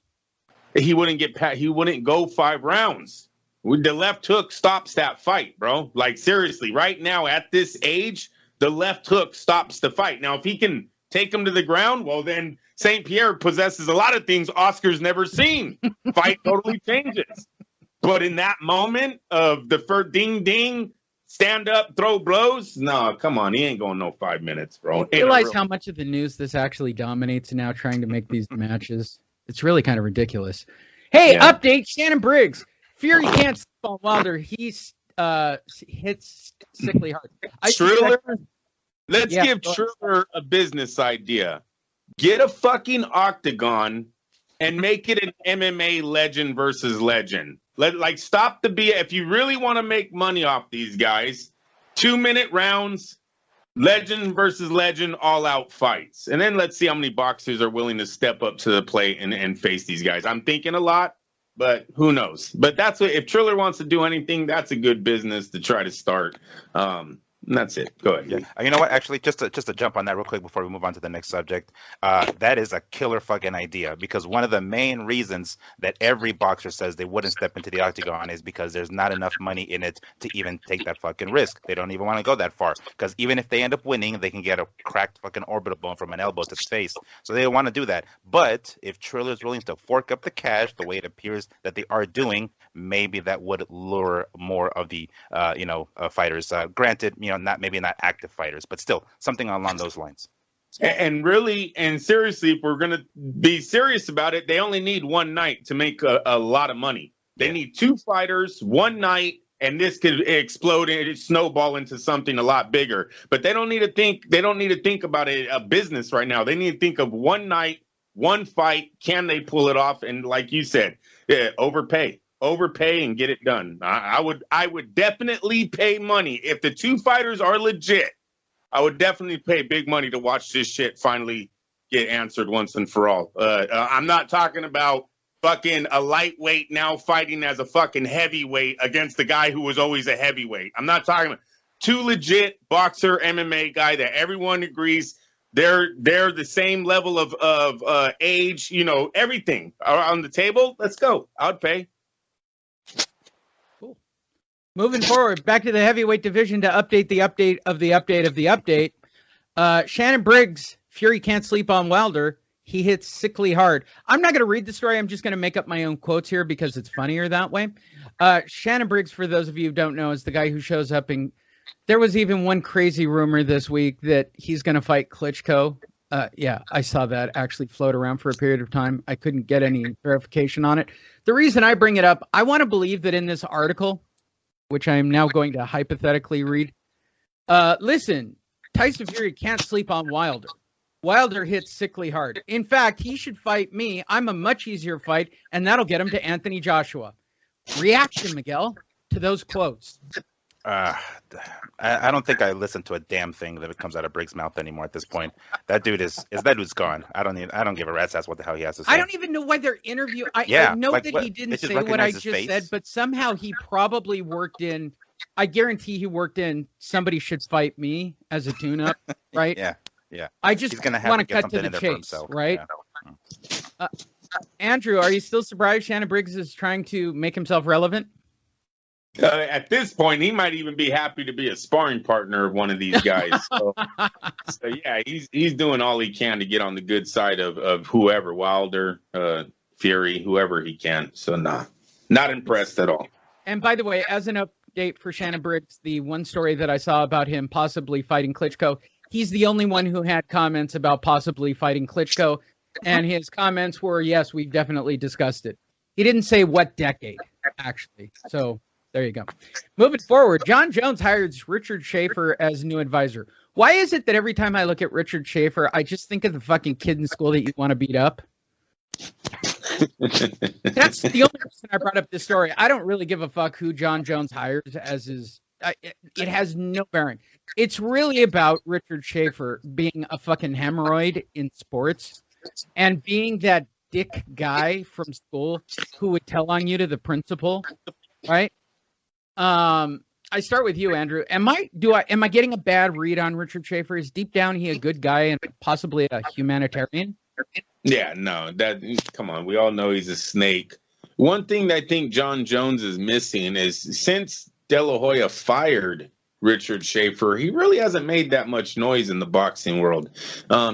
He wouldn't get past. He wouldn't go 5 rounds. The left hook stops that fight, bro. Like, seriously, right now at this age, the left hook stops the fight. Now, if he can take him to the ground, well, then St. Pierre possesses a lot of things Oscar's never seen. Fight totally changes. But in that moment of the first ding, ding, stand up, throw blows, no, come on. He ain't going no 5 minutes, bro. You realize how much of the news this actually dominates now trying to make these matches? It's really kind of ridiculous. Hey, update, Shannon Briggs. Fury can't sleep on Wilder. He hits sickly hard. Triller? Let's give Triller a business idea. Get a fucking octagon and make it an MMA legend versus legend. Stop the BS. If you really want to make money off these guys, 2-minute rounds, legend versus legend, all-out fights. And then let's see how many boxers are willing to step up to the plate and face these guys. I'm thinking a lot, but who knows? But that's what, if Triller wants to do anything, that's a good business to try to start. And that's it. Go ahead. Yeah. You know what? Actually, just to jump on that real quick before we move on to the next subject, that is a killer fucking idea, because one of the main reasons that every boxer says they wouldn't step into the octagon is because there's not enough money in it to even take that fucking risk. They don't even want to go that far, because even if they end up winning, they can get a cracked fucking orbital bone from an elbow to the face. So they don't want to do that. But if Triller is willing to fork up the cash the way it appears that they are doing, maybe that would lure more of the fighters. Granted, not active fighters, but still something along those lines. And really, and seriously, if we're going to be serious about it, they only need one night to make a lot of money. They need 2 fighters, one night, and this could explode and snowball into something a lot bigger. But they don't need to think. They don't need to think about a business right now. They need to think of one night, one fight. Can they pull it off? And like you said, overpay and get it done. I would definitely pay money if the 2 fighters are legit. I would definitely pay big money to watch this shit finally get answered once and for all. I'm not talking about fucking a lightweight now fighting as a fucking heavyweight against the guy who was always a heavyweight. I'm not talking about 2 legit boxer MMA guy that everyone agrees they're the same level of age, everything on the table. Let's go. I would pay. Moving forward, back to the heavyweight division to update the update of the update of the update. Shannon Briggs, Fury can't sleep on Wilder. He hits sickly hard. I'm not going to read the story. I'm just going to make up my own quotes here because it's funnier that way. Shannon Briggs, for those of you who don't know, is the guy who shows up in... There was even one crazy rumor this week that he's going to fight Klitschko. Yeah, I saw that actually float around for a period of time. I couldn't get any verification on it. The reason I bring it up, I want to believe that in this article, which I am now going to hypothetically read. Listen, Tyson Fury can't sleep on Wilder. Wilder hits sickly hard. In fact, he should fight me. I'm a much easier fight, and that'll get him to Anthony Joshua. Reaction, Miguel. to those quotes? I don't think I listen to a damn thing that comes out of Briggs' mouth anymore at this point. That dude's gone. I don't give a rat's ass what the hell he has to say. I don't even know why they're interviewing. I know like, that what, he didn't they just say what I recognize his just face? said, but somehow he probably worked in. I guarantee he worked in Somebody Should Fight Me as a tune-up, right? Yeah. I just He's gonna have want to to get cut to something the in there for chase, himself. right? Yeah. Andrew, are you still surprised Shannon Briggs is trying to make himself relevant? At this point, he might even be happy to be a sparring partner of one of these guys. So yeah, he's doing all he can to get on the good side of whoever, Wilder, Fury, whoever he can. So not impressed at all. And by the way, as an update for Shannon Briggs, the one story that I saw about him possibly fighting Klitschko, he's the only one who had comments about possibly fighting Klitschko. And his comments were, yes, we've definitely discussed it. He didn't say what decade, actually. So there you go. Moving forward, John Jones hires Richard Schaefer as new advisor. Why is it that every time I look at Richard Schaefer, I just think of the fucking kid in school that you want to beat up? That's the only reason I brought up this story. I don't really give a fuck who John Jones hires as his. It has no bearing. It's really about Richard Schaefer being a fucking hemorrhoid in sports and being that dick guy from school who would tell on you to the principal, right? I start with you, Andrew. Am I getting a bad read on Richard Schaefer? Is deep down he a good guy and possibly a humanitarian? Yeah, no, come on. We all know he's a snake. One thing that I think John Jones is missing is since De La Hoya fired Richard Schaefer, he really hasn't made that much noise in the boxing world.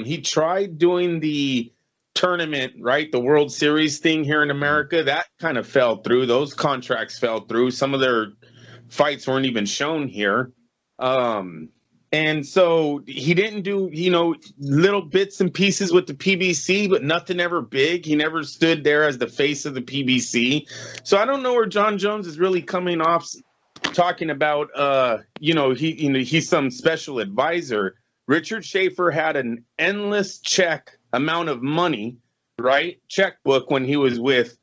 He tried doing the tournament, right? The World Series thing here in America. That kind of fell through. Those contracts fell through. Some of their fights weren't even shown here. And so he didn't do, little bits and pieces with the PBC, but nothing ever big. He never stood there as the face of the PBC. So I don't know where John Jones is really coming off talking about, he's some special advisor. Richard Schaefer had an endless amount of money, right? Checkbook when he was with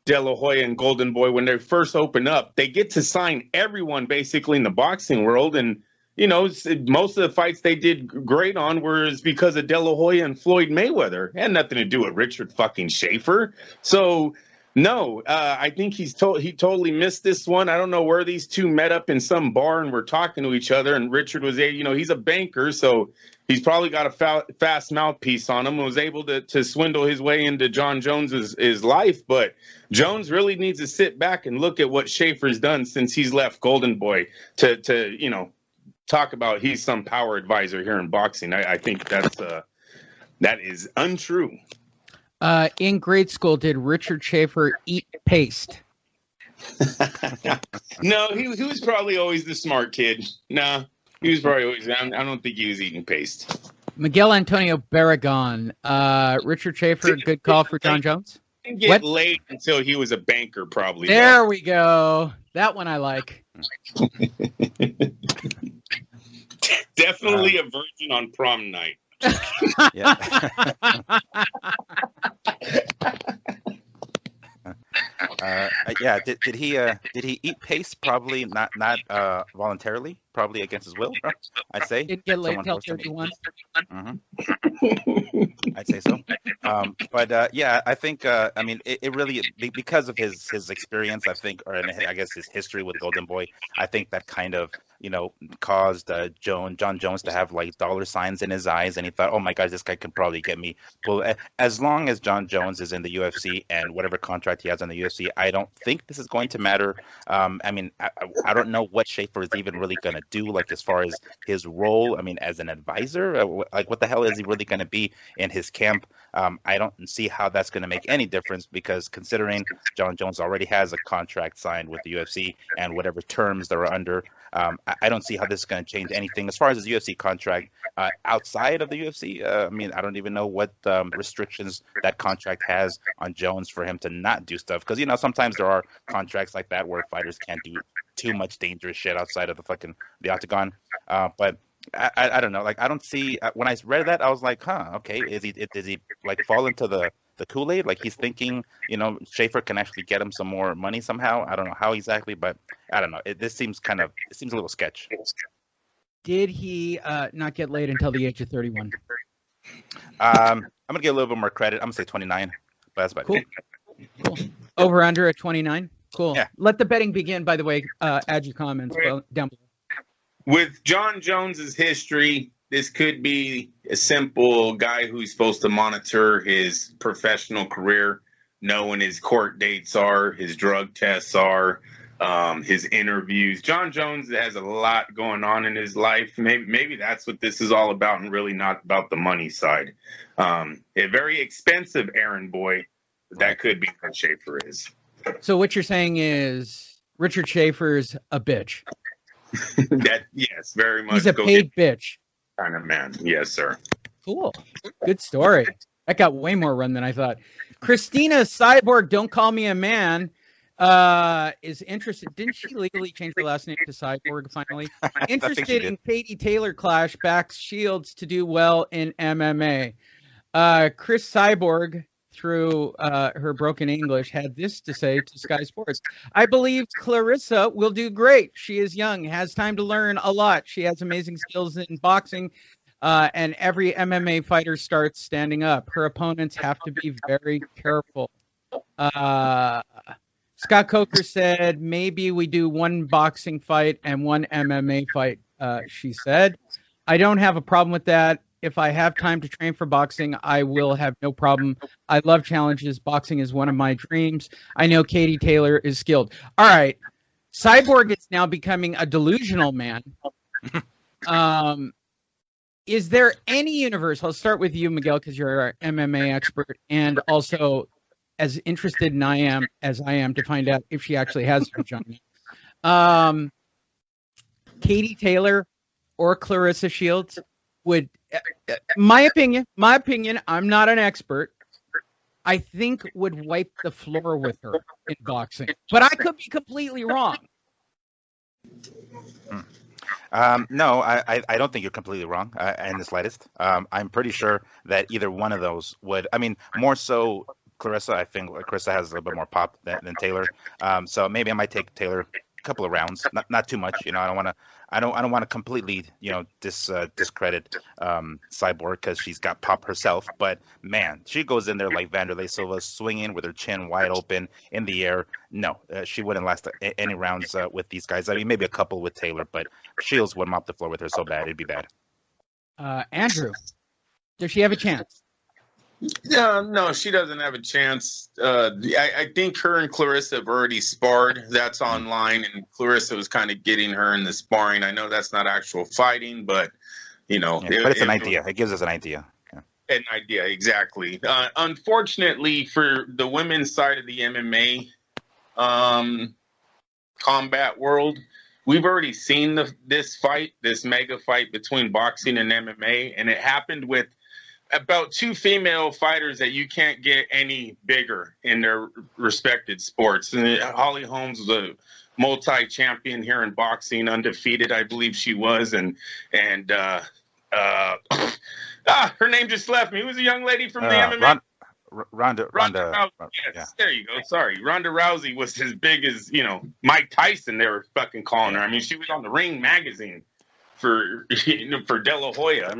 De La Hoya and Golden Boy. When they first opened up, they get to sign everyone basically in the boxing world. And most of the fights they did great on was because of De La Hoya and Floyd Mayweather. It had nothing to do with Richard fucking Schaefer. So, no, I think he totally missed this one. I don't know where these two met up in some bar and were talking to each other. And Richard was he's a banker, so he's probably got a fast mouthpiece on him and was able to swindle his way into John Jones's life. But Jones really needs to sit back and look at what Schaefer's done since he's left Golden Boy to talk about he's some power advisor here in boxing. I think that is untrue. In grade school, did Richard Schaefer eat paste? No, he was probably always the smart kid. No, he was probably always. I don't think he was eating paste. Miguel Antonio Barragan. Richard Schaefer, good call for John Jones? Didn't get laid until he was a banker, probably. There we go. That one I like. Definitely a virgin on prom night. Yeah. Did he eat paste? Probably not voluntarily. Probably against his will. I'd say. Didn't get laid till 31. Mm-hmm. I'd say so. I think. It really because of his experience. I think, I guess his history with Golden Boy. I think that kind of caused John Jones to have like dollar signs in his eyes, and he thought, oh my gosh, this guy can probably get me. Well, as long as John Jones is in the UFC and whatever contract he has in the UFC, I don't think this is going to matter. I don't know what Schaefer is even really going to do, like as far as his role. As an advisor, like what the hell is he really going to be in his camp? I don't see how that's going to make any difference because considering John Jones already has a contract signed with the UFC and whatever terms they're under, I don't see how this is going to change anything as far as his UFC contract outside of the UFC. I don't even know what restrictions that contract has on Jones for him to not do stuff because sometimes there are contracts like that where fighters can't do too much dangerous shit outside of the octagon. But I don't know. Like I don't see when I read that I was like, huh, okay, does he like fall into the the Kool-Aid. Like he's thinking, Schaefer can actually get him some more money somehow. I don't know how exactly, but I don't know. This seems a little sketch. Did he not get laid until the age of 31? I'm gonna get a little bit more credit. I'm gonna say 29, but that's about cool. it. Cool. Over under at 29. Cool. Yeah. Let the betting begin. By the way, add your comments down below. With John Jones's history, this could be a simple guy who's supposed to monitor his professional career, know when his court dates are, his drug tests are, his interviews. John Jones has a lot going on in his life. Maybe that's what this is all about, and really not about the money side. A very expensive errand boy. That could be what Schaefer is. So what you're saying is Richard Schaefer's a bitch. Yes, very much. He's a paid bitch kind of man. Yes, sir. Cool. Good story. That got way more run than I thought. Christina Cyborg, don't call me a man, is interested. Didn't she legally change her last name to Cyborg finally? Interested in Katie Taylor clash, backs Shields to do well in MMA. Chris Cyborg, through her broken English, had this to say to Sky Sports. I believe Clarissa will do great. She is young, has time to learn a lot. She has amazing skills in boxing, and every MMA fighter starts standing up. Her opponents have to be very careful. Scott Coker said, maybe we do one boxing fight and one MMA fight, she said. I don't have a problem with that. If I have time to train for boxing, I will have no problem. I love challenges. Boxing is one of my dreams. I know Katie Taylor is skilled. All right. Cyborg is now becoming a delusional man. Is there any universe? I'll start with you, Miguel, because you're our MMA expert and also as interested as I am to find out if she actually has a vagina. Katie Taylor or Clarissa Shields would, my opinion, I'm not an expert, I think would wipe the floor with her in boxing. But I could be completely wrong. No, I don't think you're completely wrong in the slightest. I'm pretty sure that either one of those would, more so Clarissa. I think Clarissa has a little bit more pop than Taylor. So maybe I might take Taylor a couple of rounds, not too much. I don't want to completely, discredit Cyborg because she's got pop herself. But man, she goes in there like Vanderlei Silva, swinging with her chin wide open in the air. No, she wouldn't last any rounds with these guys. Maybe a couple with Taylor, but Shields would mop the floor with her so bad it'd be bad. Andrew, does she have a chance? No, she doesn't have a chance. I think her and Clarissa have already sparred. That's online, and Clarissa was kind of getting her in the sparring. I know that's not actual fighting, but but it's an idea. It gives us an idea. Yeah. An idea, exactly. Unfortunately, for the women's side of the MMA combat world, we've already seen this mega fight between boxing and MMA, and it happened with about two female fighters that you can't get any bigger in their respected sports. And Holly Holmes was a multi-champion here in boxing, undefeated, I believe she was. And her name just left me. Who was a young lady from the MMA? Ronda Rousey. Yes, yeah. There you go. Sorry. Ronda Rousey was as big as, Mike Tyson, they were fucking calling her. She was on the Ring magazine for De La Hoya.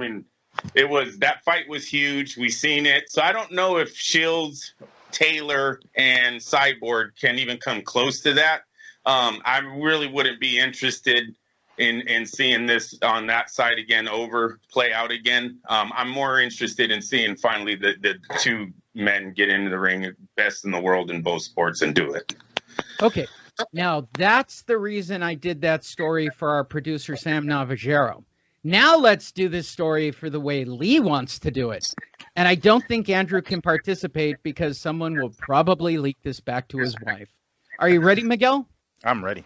That fight was huge. We seen it. So I don't know if Shields, Taylor, and Cyborg can even come close to that. I really wouldn't be interested in seeing this on that side again play out again. I'm more interested in seeing finally the two men get into the ring, best in the world in both sports, and do it. Okay. Now, that's the reason I did that story for our producer, Sam Navajero. Now let's do this story for the way Lee wants to do it. And I don't think Andrew can participate because someone will probably leak this back to his wife. Are you ready, Miguel? I'm ready.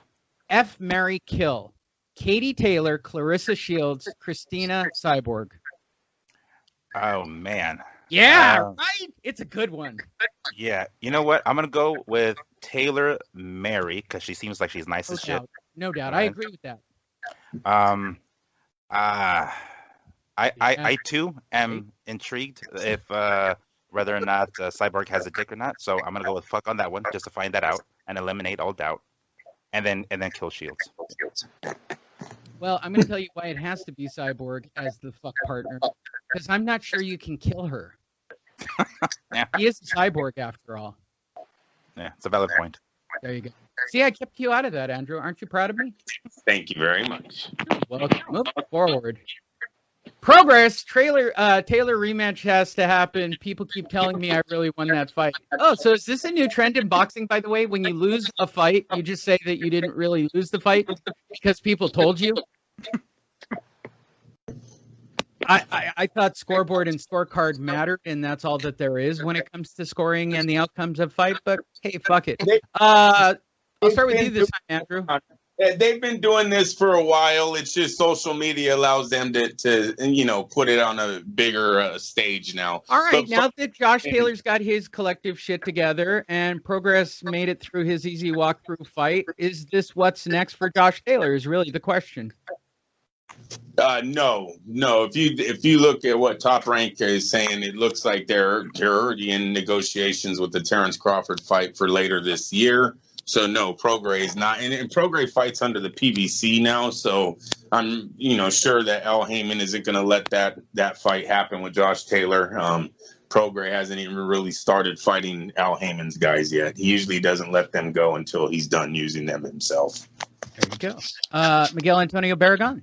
F, marry, kill. Katie Taylor, Clarissa Shields, Christina Cyborg. Oh, man. Yeah, right? It's a good one. Yeah. You know what? I'm going to go with Taylor Mary because she seems like she's nice as shit. No doubt. Right? I agree with that. I too am intrigued if whether or not Cyborg has a dick or not. So I'm gonna go with fuck on that one, just to find that out and eliminate all doubt, and then kill Shields. Well, I'm going to tell you why it has to be Cyborg as the fuck partner, because I'm not sure you can kill her. Yeah. He is a cyborg after all. Yeah, it's a valid point. There you go. See, I kept you out of that, Andrew. Aren't you proud of me? Thank you very much. Well, moving forward. Progress. Taylor rematch has to happen. People keep telling me I really won that fight. Oh, so is this a new trend in boxing, by the way? When you lose a fight, you just say that you didn't really lose the fight because people told you? I thought scoreboard and scorecard mattered, and that's all that there is when it comes to scoring and the outcomes of fight. But hey, fuck it. I'll start with you this time, Andrew. They've been doing this for a while. It's just social media allows them to put it on a bigger stage now. All right, now that Josh Taylor's got his collective shit together and Progress made it through his easy walkthrough fight, is this what's next for Josh Taylor is really the question. No. If you look at what Top Rank is saying, it looks like they're already in negotiations with the Terrence Crawford fight for later this year. So no, Prograis is not, and Prograis fights under the PBC now. So I'm sure that Al Heyman isn't going to let that fight happen with Josh Taylor. Prograis hasn't even really started fighting Al Heyman's guys yet. He usually doesn't let them go until he's done using them himself. There you go. Miguel Antonio Barragan.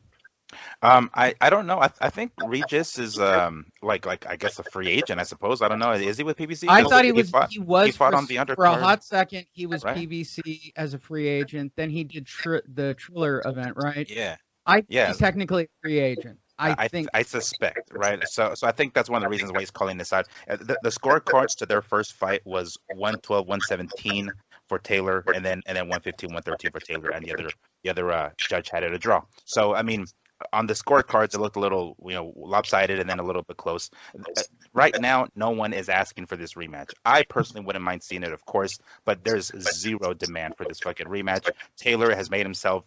I don't know. I think Regis is like I guess a free agent. I suppose. I don't know. Is he with PBC? I thought he was fought on the undercard for a hot second. He was right? PBC as a free agent. Then he did the Triller event, right? Yeah. He's technically a free agent. I suspect, right? So I think that's one of the reasons why he's calling this out. The scorecards to their first fight was 112, 117 for Taylor, and then 115, 113 for Taylor, and the other judge had it a draw. So I mean, on the scorecards, it looked a little, lopsided and then a little bit close. Right now, no one is asking for this rematch. I personally wouldn't mind seeing it, of course, but there's zero demand for this fucking rematch. Taylor has made himself,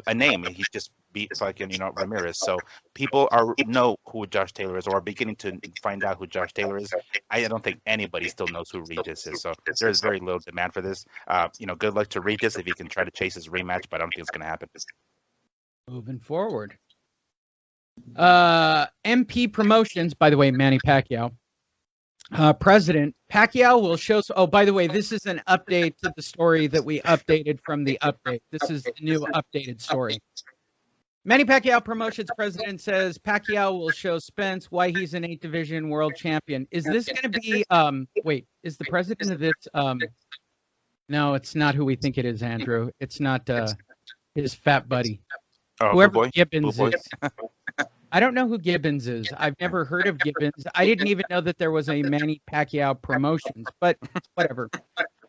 a name. He just beat fucking, Ramirez. So people know who Josh Taylor is, or are beginning to find out who Josh Taylor is. I don't think anybody still knows who Regis is. So there's very little demand for this. Good luck to Regis if he can try to chase his rematch, but I don't think it's going to happen. Moving forward. MP Promotions, by the way, Manny Pacquiao. President Pacquiao will show. Oh, by the way, this is an update to the story that we updated from the update. This is the new updated story. Manny Pacquiao Promotions president says Pacquiao will show Spence why he's an 8 division world champion. Is this going to be, is the president of this, no, it's not who we think it is, Andrew. It's not his fat buddy. Whoever Gibbons is. I don't know who Gibbons is. I've never heard of Gibbons. I didn't even know that there was a Manny Pacquiao Promotions, but whatever.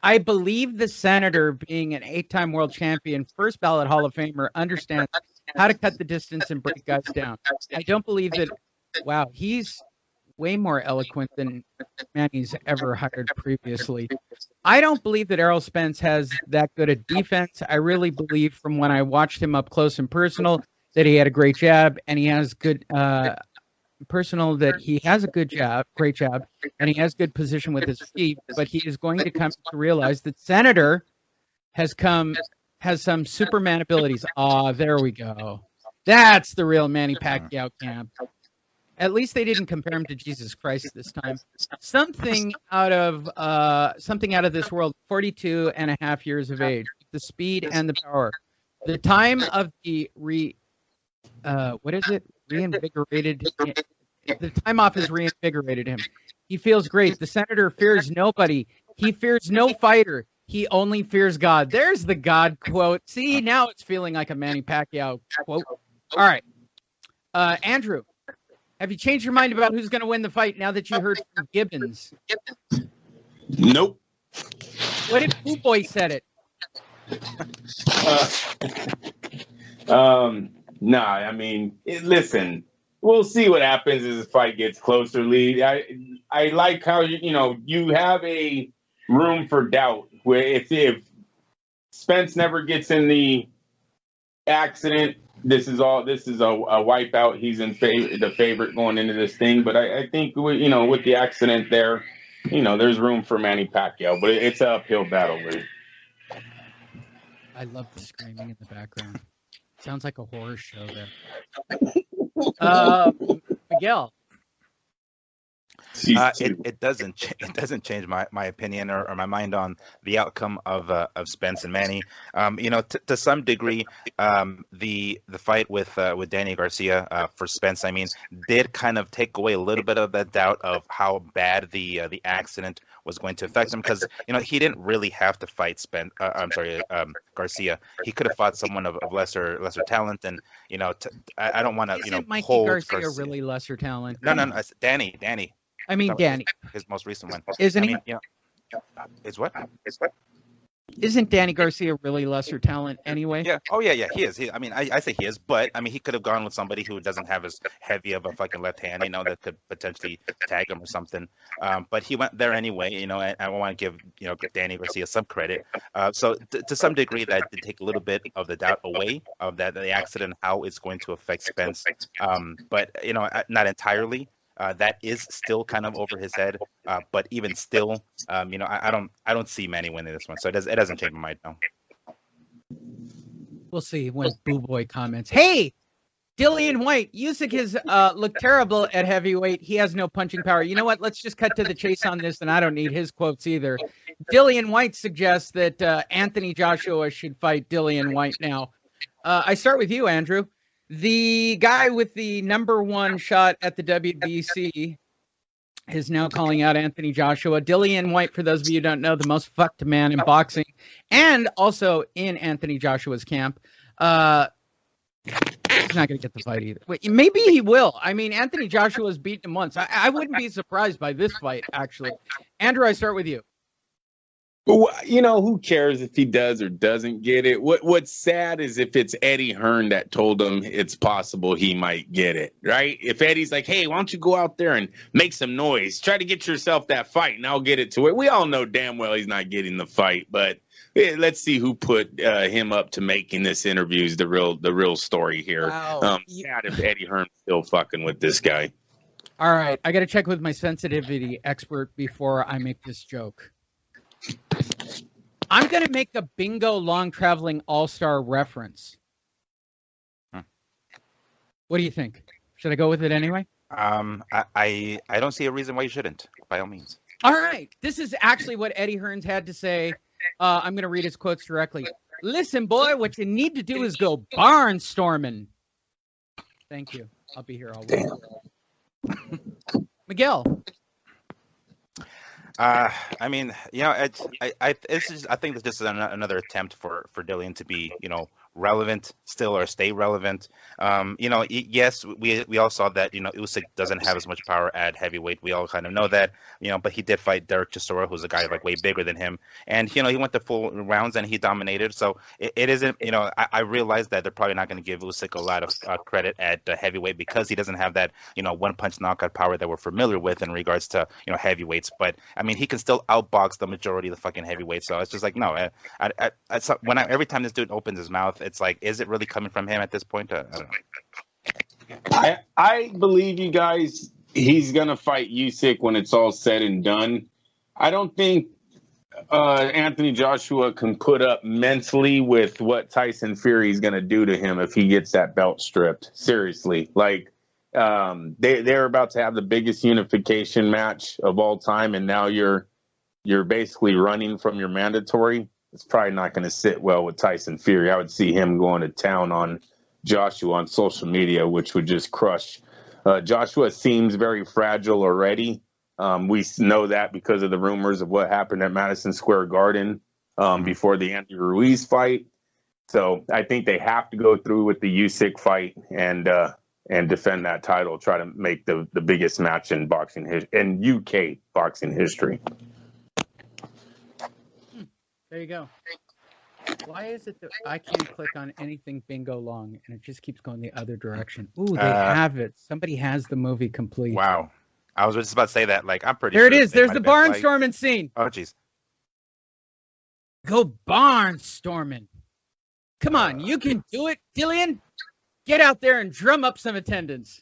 I believe the senator, being an 8-time world champion, first ballot Hall of Famer, understands how to cut the distance and break guys down. I don't believe that, wow, he's way more eloquent than Manny's ever hired previously. I don't believe that Errol Spence has that good a defense. I really believe from when I watched him up close and personal that he had a great jab, and he has good great jab, and he has good position with his feet, but he is going to come to realize that Senator has some Superman abilities. There we go. That's the real Manny Pacquiao camp. At least they didn't compare him to Jesus Christ this time. Something out of this world, 42 and a half years of age, the speed and the power. The time of the reinvigorated. The time off has reinvigorated him. He feels great. The senator fears nobody. He fears no fighter. He only fears God. There's the God quote. See, now it's feeling like a Manny Pacquiao quote. All right. Andrew, have you changed your mind about who's going to win the fight now that you heard from Gibbons? Nope. What if Boo Boy said it? Nah, I mean, listen, we'll see what happens as the fight gets closer, Lee. I like how, you have a room for doubt where if Spence never gets in the accident, this is a wipeout. He's the favorite going into this thing, but I think with the accident there, there's room for Manny Pacquiao, but it's an uphill battle. Lee. I love the screaming in the background. Sounds like a horror show there. Miguel. It doesn't change my opinion or my mind on the outcome of Spence and Manny. To some degree, the fight with Danny Garcia for Spence, I mean, did kind of take away a little bit of that doubt of how bad the accident was going to affect him, because he didn't really have to fight Garcia. He could have fought someone of lesser talent, and I don't want to Isn't Mikey hold Garcia really lesser talent? No, Danny. I mean, Danny. His most recent one. Isn't he? Is what? Isn't Danny Garcia really lesser talent anyway? Yeah. Oh, yeah. He is. I say he is, but he could have gone with somebody who doesn't have as heavy of a fucking left hand, that could potentially tag him or something. But he went there anyway, and I want to give Danny Garcia some credit. So to some degree, that did take a little bit of the doubt away of the accident, how it's going to affect Spence. But not entirely. That is still kind of over his head, but even still, I don't see Manny winning this one, so it doesn't change my mind. No. We'll see when Boo Boy comments. Hey, Dillian White, Usyk has looked terrible at heavyweight. He has no punching power. You know what? Let's just cut to the chase on this, and I don't need his quotes either. Dillian White suggests that Anthony Joshua should fight Dillian White now. I start with you, Andrew. The guy with the #1 shot at the WBC is now calling out Anthony Joshua. Dillian White, for those of you who don't know, the most fucked man in boxing, and also in Anthony Joshua's camp. He's not going to get the fight either. Wait, maybe he will. I mean, Anthony Joshua's beaten him once. I wouldn't be surprised by this fight, actually. Andrew, I start with you. Who cares if he does or doesn't get it? What's sad is if it's Eddie Hearn that told him it's possible he might get it, right? If Eddie's like, hey, why don't you go out there and make some noise? Try to get yourself that fight, and I'll get it to it. We all know damn well he's not getting the fight, but let's see who put him up to making this interview is the real story here. Wow. Sad if Eddie Hearn's still fucking with this guy. All right, I got to check with my sensitivity expert before I make this joke. I'm going to make a bingo long-traveling all-star reference. What do you think? Should I go with it anyway? I don't see a reason why you shouldn't, by all means. All right. This is actually what Eddie Hearns had to say. I'm going to read his quotes directly. Listen, boy, what you need to do is go barnstorming. Thank you. I'll be here all week. Miguel. I mean, I think this is another attempt for Dillian to be, relevant still or stay relevant. Yes, we all saw that, Usyk doesn't have as much power at heavyweight. We all kind of know that, but he did fight Derek Chisora, who's a guy like way bigger than him. And, he went the full rounds and he dominated. So it isn't, I realize that they're probably not going to give Usyk a lot of credit at heavyweight because he doesn't have that, one punch knockout power that we're familiar with in regards to, heavyweights. But I mean, he can still outbox the majority of the fucking heavyweights. So it's just like, no, every time this dude opens his mouth, it's like, is it really coming from him at this point? I don't know. I believe you guys. He's gonna fight Usyk when it's all said and done. I don't think Anthony Joshua can put up mentally with what Tyson Fury is gonna do to him if he gets that belt stripped. Seriously, they're about to have the biggest unification match of all time, and now you're basically running from your mandatory. It's probably not going to sit well with Tyson Fury. I would see him going to town on Joshua on social media, which would just crush. Joshua seems very fragile already. We know that because of the rumors of what happened at Madison Square Garden before the Andy Ruiz fight. So I think they have to go through with the Usyk fight and defend that title, try to make the biggest match in boxing in UK boxing history. There you go. Why is it that I can't click on anything bingo long and it just keeps going the other direction? Ooh, they have it. Somebody has the movie complete. Wow. I was just about to say that. I'm pretty there sure. It is. There's the barnstorming scene. Oh, jeez. Go barnstorming. Come on. You can do it, Dillian. Get out there and drum up some attendance.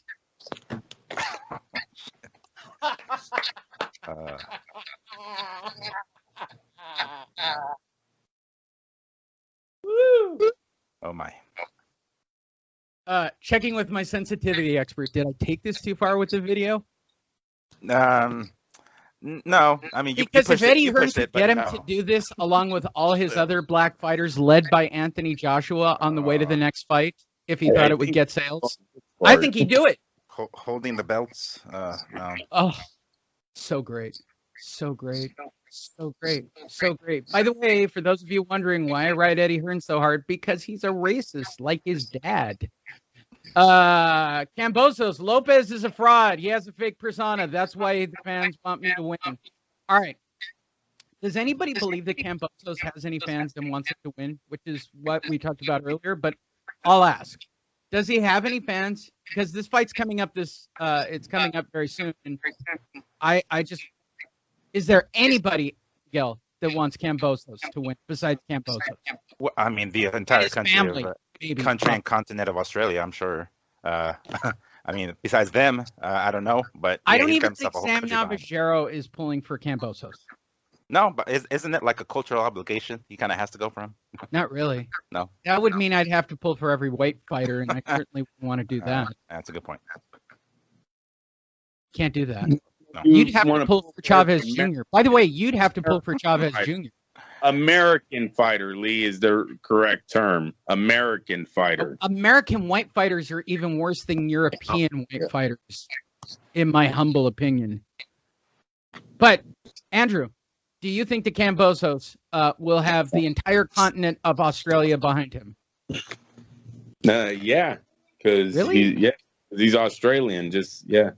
Woo. Oh my. Checking with my sensitivity expert. Did I take this too far with the video? No, I mean, because if Eddie Hearn could get him to do this along with all his other black fighters, led by Anthony Joshua, on the way to the next fight, if he thought it would get sales, I think he'd do it. Holding the belts, no. Oh, so great, so great, so great, so great. By the way, for those of you wondering why I ride Eddie Hearn so hard, because he's a racist like his dad. Cambosos, Lopez is a fraud. He has a fake persona. That's why the fans want me to win. All right. Does anybody believe that Cambosos has any fans and wants him to win? Which is what we talked about earlier, but I'll ask. Does he have any fans? Because this fight's coming up it's coming up very soon. And I just, is there anybody, Miguel, that wants Cambosos to win besides Cambosos? Well, I mean, the entire country family. Country and continent of Australia, I'm sure. I mean, besides them, I don't know, but I don't even think Sam Navajero is pulling for Cambosos. No, but isn't it like a cultural obligation? He kind of has to go for him. Not really. No. That would mean I'd have to pull for every white fighter, and I certainly wouldn't want to do that. That's a good point. Can't do that. No. You'd have to pull for Chavez Jr. By the way, you'd have to pull for Chavez Jr. American fighter, Lee, is the correct term. American fighter. American white fighters are even worse than European white fighters, in my humble opinion. But, Andrew, do you think the Cambosos will have the entire continent of Australia behind him? Yeah, because really? he's Australian. So yeah.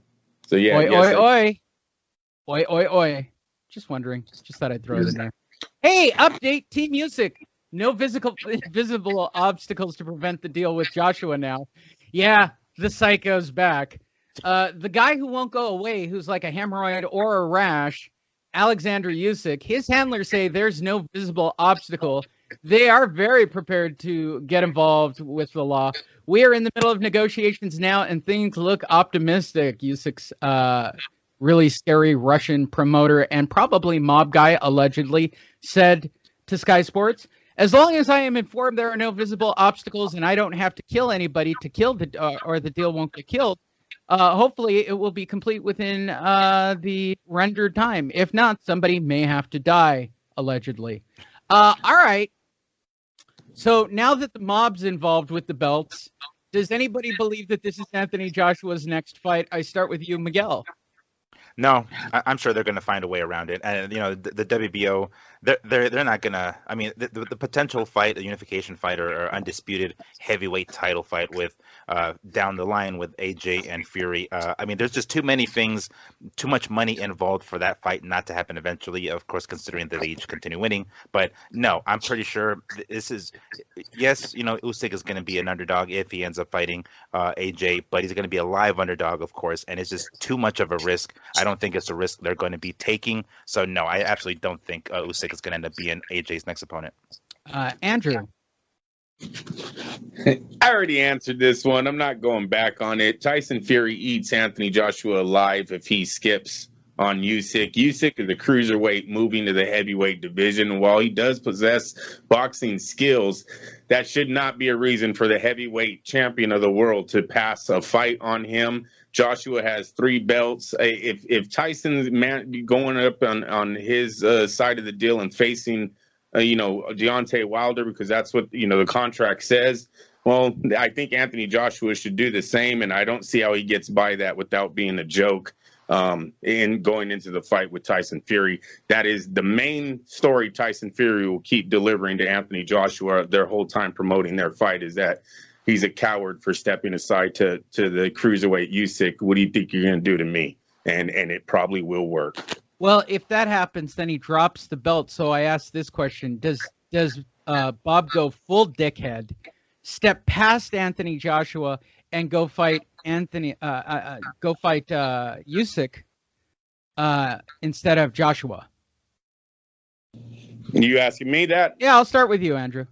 Oi. Just wondering. Just thought I'd throw it in there. Hey, update Team Music. No visible obstacles to prevent the deal with Joshua now. Yeah, the psycho's back. The guy who won't go away, who's like a hemorrhoid or a rash, Alexander Usyk, his handlers say there's no visible obstacle. They are very prepared to get involved with the law. We are in the middle of negotiations now, and things look optimistic. Usyk's really scary Russian promoter and probably mob guy, allegedly, said to Sky Sports, as long as I am informed there are no visible obstacles and I don't have to kill anybody to kill or the deal won't get killed, hopefully it will be complete within the rendered time. If not, somebody may have to die, allegedly. All right. So now that the mob's involved with the belts, does anybody believe that this is Anthony Joshua's next fight? I start with you, Miguel. No, I'm sure they're going to find a way around it. And, you know, the WBO, they're not going to, I mean, the potential fight, a unification fight or undisputed heavyweight title fight with down the line with AJ and Fury. I mean, there's just too many things, too much money involved for that fight not to happen eventually, of course, considering that they each continue winning. But no, I'm pretty sure this is, yes, you know, Usyk is going to be an underdog if he ends up fighting AJ, but he's going to be a live underdog, of course, and it's just too much of a risk. I don't think it's a risk they're going to be taking. So, no, I absolutely don't think Usyk is going to end up being AJ's next opponent. Andrew. I already answered this one. I'm not going back on it. Tyson Fury eats Anthony Joshua alive if he skips on Usyk. Usyk is a cruiserweight moving to the heavyweight division. And while he does possess boxing skills, that should not be a reason for the heavyweight champion of the world to pass a fight on him. Joshua has 3 belts. If Tyson's going up on his side of the deal and facing, Deontay Wilder, because that's what, the contract says, well, I think Anthony Joshua should do the same, and I don't see how he gets by that without being a joke in going into the fight with Tyson Fury. That is the main story Tyson Fury will keep delivering to Anthony Joshua their whole time promoting their fight, is that he's a coward for stepping aside to the cruiserweight Usyk. What do you think you're going to do to me? And it probably will work. Well, if that happens, then he drops the belt. So I ask this question: Does Bob go full dickhead, step past Anthony Joshua, and go fight Usyk instead of Joshua? You asking me that? Yeah, I'll start with you, Andrew.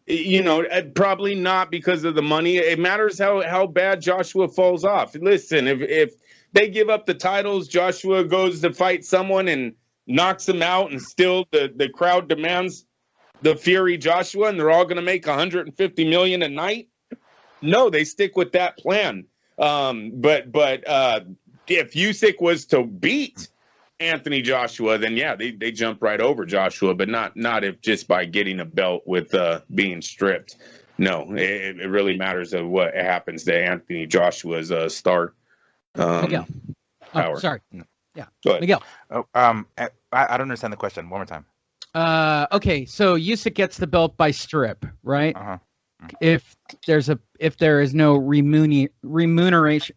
Probably not because of the money. It matters how bad Joshua falls off. Listen, if they give up the titles, Joshua goes to fight someone and knocks him out, and still the crowd demands the Fury Joshua, and they're all going to make $150 million a night. No, they stick with that plan. But if Usyk was to beat Anthony Joshua, then yeah, they jump right over Joshua, but not if just by getting a belt with being stripped. No, it really matters of what happens to Anthony Joshua's star Miguel. power. Sorry. Yeah. Go ahead. Miguel. I don't understand the question. One more time. Okay, so Usyk gets the belt by strip, right? Uh-huh. If there is no remuneration,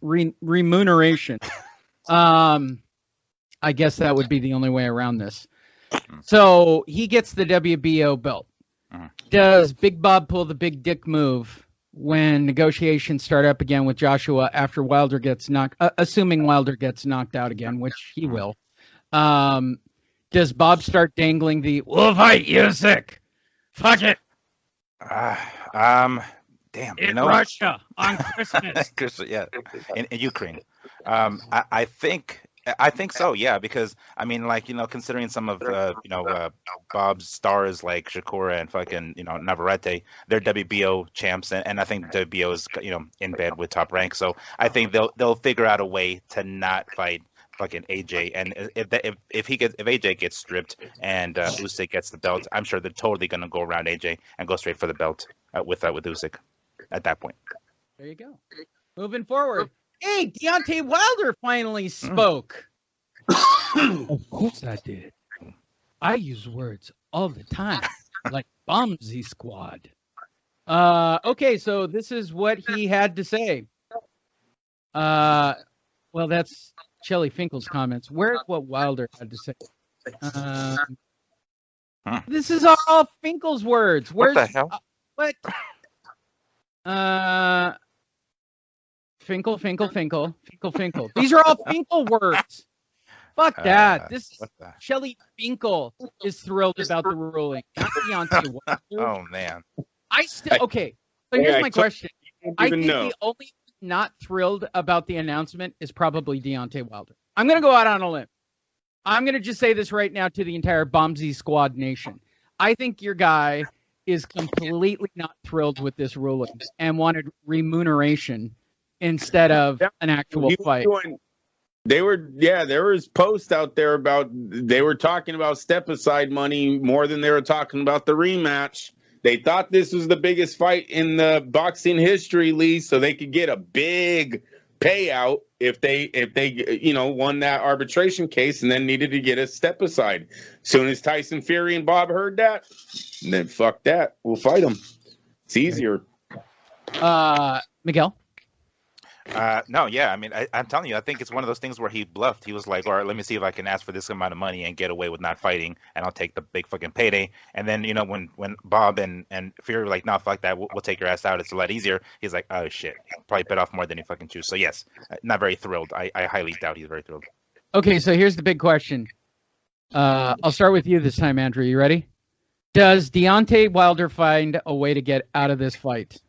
I guess that would be the only way around this. So he gets the WBO belt. Does Big Bob pull the big dick move when negotiations start up again with Joshua after Wilder gets assuming Wilder gets knocked out again, which he will? Does Bob start dangling the "we'll fight Usyk"? Fuck it. Damn. In Russia on Christmas. Yeah, in Ukraine. I think so. Yeah, because I mean, considering some of Bob's stars like Shakura and fucking Navarrete, they're WBO champs, and I think WBO is in bed with Top Rank. So I think they'll figure out a way to not fight fucking AJ. And if AJ gets stripped and Usyk gets the belt, I'm sure they're totally gonna go around AJ and go straight for the belt with Usyk at that point. There you go. Moving forward. Hey, Deontay Wilder finally spoke. Of course I did. I use words all the time, like Bombsy Squad. Okay, so this is what he had to say. Well, that's Shelly Finkel's comments. Where's what Wilder had to say? This is all Finkel's words. Where's what the hell? What? Finkel. These are all Finkel words. Fuck that. Shelly Finkel is thrilled about the ruling. Not Deontay Wilder. Oh man. Okay. So here's my question. I think the only not thrilled about the announcement is probably Deontay Wilder. I'm gonna go out on a limb. I'm gonna just say this right now to the entire Bombsy Squad nation. I think your guy is completely not thrilled with this ruling and wanted remuneration instead of an actual fight. There was posts out there about they were talking about step aside money more than they were talking about the rematch. They thought this was the biggest fight in the boxing history, Lee, so they could get a big payout if they won that arbitration case and then needed to get a step aside. As soon as Tyson Fury and Bob heard that, then fuck that. We'll fight them. It's easier. Miguel? No, yeah. I mean, I'm telling you, I think it's one of those things where he bluffed. He was like, all right, let me see if I can ask for this amount of money and get away with not fighting, and I'll take the big fucking payday. And then, when Bob and Fury were like, no, fuck that, we'll take your ass out. It's a lot easier. He's like, oh, shit. Probably bit off more than he fucking chews. So, yes, not very thrilled. I highly doubt he's very thrilled. Okay, so here's the big question. I'll start with you this time, Andrew. You ready? Does Deontay Wilder find a way to get out of this fight?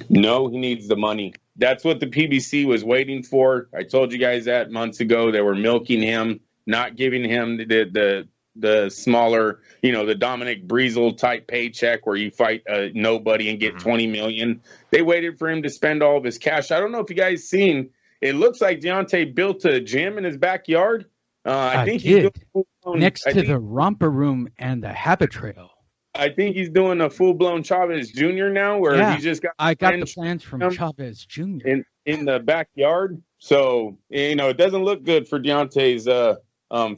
No, he needs the money. That's what the PBC was waiting for. I told you guys that months ago. They were milking him, not giving him the smaller, the Dominic Breezel type paycheck where you fight nobody and get $20 million. They waited for him to spend all of his cash. I don't know if you guys seen. It looks like Deontay built a gym in his backyard. I think he's next to the romper room and the habit trail. I think he's doing a full-blown Chavez Jr. now, where he just got. I got the plans from Chavez Jr. in the backyard. So it doesn't look good for Deontay's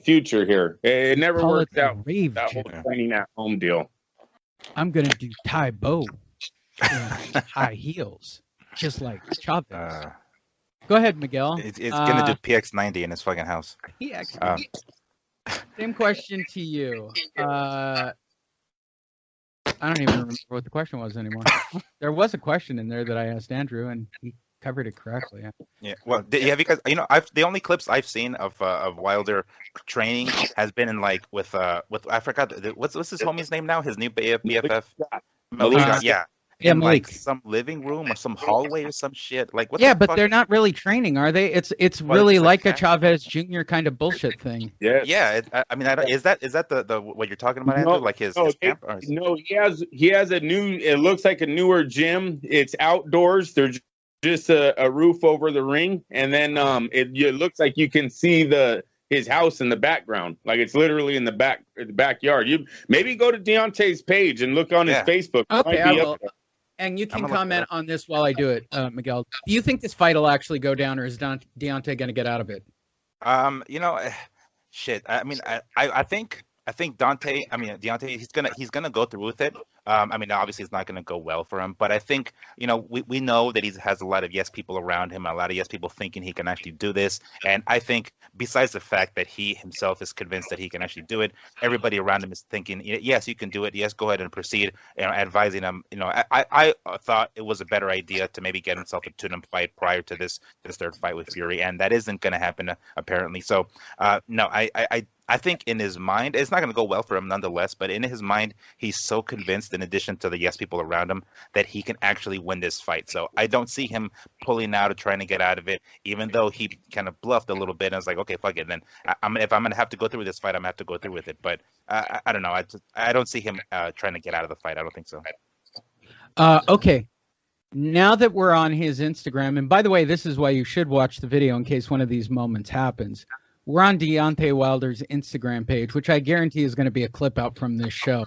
future here. It never worked out. That whole training at home deal. I'm gonna do Tai Bo in high heels, just like Chavez. Go ahead, Miguel. It's gonna do PX90 in his fucking house. PX. Same question to you. I don't even remember what the question was anymore. There was a question in there that I asked Andrew, and he covered it correctly. Yeah. Well, have you guys? The only clips I've seen of Wilder training has been in with I forgot what's his homie's name now? His new BFF. Malik, yeah. Yeah, In like Malik. some living room or some hallway or some shit. Like what Yeah, the but fuck? they're not really training, are they? It's Well, really it's like a cat. Chavez Jr. kind of bullshit thing. Yes. Yeah, I mean, is that the what you're talking about, Andrew? No, Like his no, camp? Or his... no. He has a new. It looks like a newer gym. It's outdoors. There's just a roof over the ring, and then it looks like you can see his house in the background. Like it's literally in the backyard. You maybe go to Deontay's page and look on his Yeah. Facebook. It Okay, might I be up will. there. And you I'm can gonna look comment that up. on this while I do it, Miguel. Do you think this fight will actually go down, or is Deontay going to get out of it? You know, shit. I mean, I think Deontay, he's gonna go through with it. I mean, obviously it's not gonna go well for him, but I think, you know, we know that he has a lot of yes people around him, a lot of yes people thinking he can actually do this. And I think besides the fact that he himself is convinced that he can actually do it, everybody around him is thinking, yes, you can do it. Yes, go ahead and proceed. You know, advising him. You know, I thought it was a better idea to maybe get himself a tune-up fight prior to this third fight with Fury, and that isn't gonna happen apparently. So, no, I think in his mind, it's not going to go well for him nonetheless, but in his mind, he's so convinced, in addition to the yes people around him, that he can actually win this fight. So I don't see him pulling out or trying to get out of it, even though he kind of bluffed a little bit. And I was like, okay, fuck it. Then if I'm going to have to go through with this fight, I'm going to have to go through with it. But I don't know. I don't see him trying to get out of the fight. I don't think so. Okay. Now that we're on his Instagram, and by the way, this is why you should watch the video in case one of these moments happens. We're on Deontay Wilder's Instagram page, which I guarantee is going to be a clip out from this show.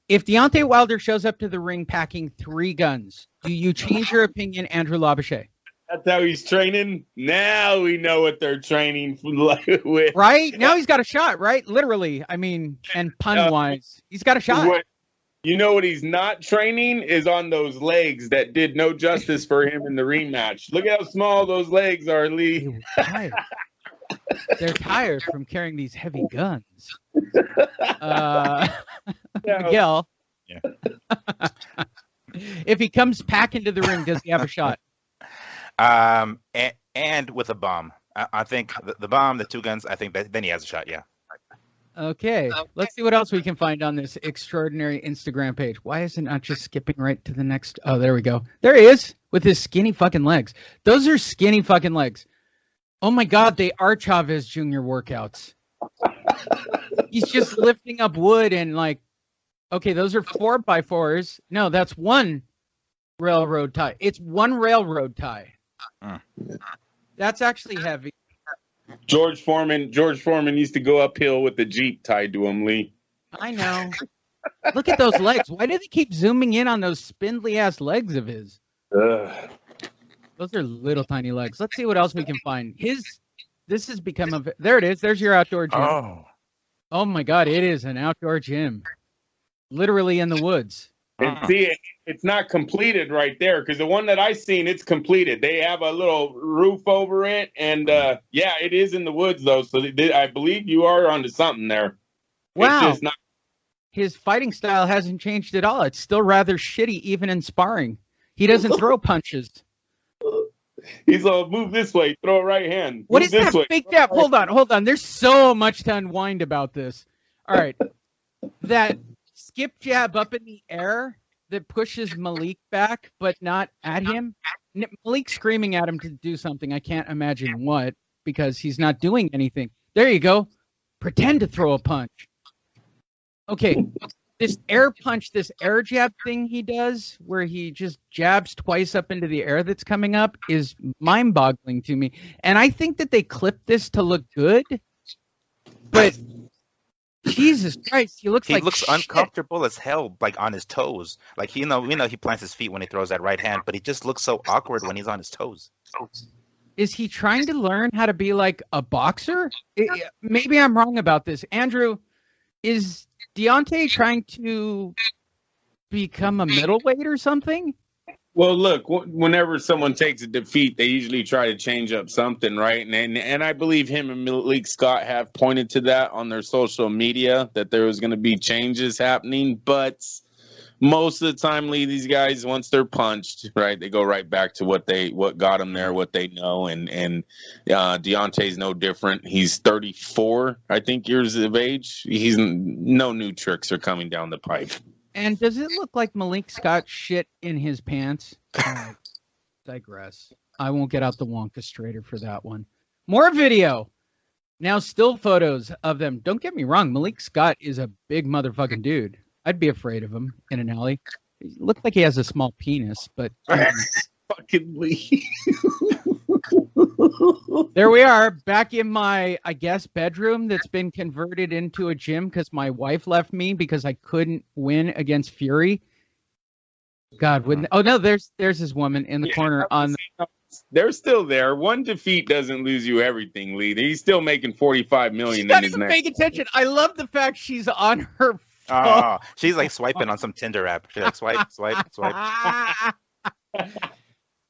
If Deontay Wilder shows up to the ring packing 3 guns, do you change your opinion, Andrew Labouche? That's how he's training. Now we know what they're training with. Right? Now he's got a shot, right? Literally. I mean, and pun-wise, he's got a shot. You know what he's not training is on those legs that did no justice for him in the rematch. Look at how small those legs are, Lee. They were tired. They're tired from carrying these heavy guns. Miguel, Yeah. if he comes back into the ring, does he have a shot? And with a bomb. I think the bomb, the 2 guns, I think then he has a shot, yeah. Okay, let's see what else we can find on this extraordinary Instagram page. Why is it not just skipping right to the next? Oh, there we go. There he is with his skinny fucking legs. Those are skinny fucking legs. Oh my God, they are Chavez Jr. workouts. He's just lifting up wood and like, okay, those are 4x4s. No, that's 1 railroad tie. It's 1 railroad tie. That's actually heavy. George Foreman used to go uphill with the Jeep tied to him, Lee. I know. Look at those legs. Why do they keep zooming in on those spindly ass legs of his? Those are little tiny legs. Let's see what else we can find. This has become a. There it is. There's your outdoor gym. Oh my God, it is an outdoor gym, literally in the woods. And see, it's not completed right there because the one that I seen, it's completed. They have a little roof over it, and yeah, it is in the woods though. So I believe you are onto something there. Wow. It's just not. His fighting style hasn't changed at all. It's still rather shitty, even in sparring. He doesn't throw punches. He's all move this way, throw a right hand. What move is that this way. fake jab? Hold on. There's so much to unwind about this. All right. That skip jab up in the air that pushes Malik back, but not at him. Malik screaming at him to do something. I can't imagine what, because he's not doing anything. There you go. Pretend to throw a punch. Okay. This air punch, this air jab thing he does, where he just jabs twice up into the air that's coming up, is mind-boggling to me. And I think that they clipped this to look good, but Jesus Christ, he looks shit. Uncomfortable as hell, like on his toes. Like we know he plants his feet when he throws that right hand, but he just looks so awkward when he's on his toes. Is he trying to learn how to be like a boxer? Maybe I'm wrong about this. Andrew, is Deontay trying to become a middleweight or something? Well, look, whenever someone takes a defeat, they usually try to change up something, right? And I believe him and Malik Scott have pointed to that on their social media, that there was going to be changes happening. But most of the time, Lee, these guys, once they're punched, right, they go right back to what got them there, what they know. And Deontay's no different. He's 34, I think, years of age. No new tricks are coming down the pipe. And does it look like Malik Scott shit in his pants? I digress. I won't get out the Wonkastrator for that one. More video. Now still photos of them. Don't get me wrong. Malik Scott is a big motherfucking dude. I'd be afraid of him in an alley. He looks like he has a small penis, but Fucking Lee. there we are, back in my, I guess, bedroom that's been converted into a gym because my wife left me because I couldn't win against Fury. God, wouldn't. Oh no, there's his woman in the corner on. They're still there. One defeat doesn't lose you everything, Lee. He's still making $45 million. She's in not his even next. paying attention. I love the fact she's on her phone. Oh, she's like swiping on some Tinder app. She's like swipe, swipe, swipe.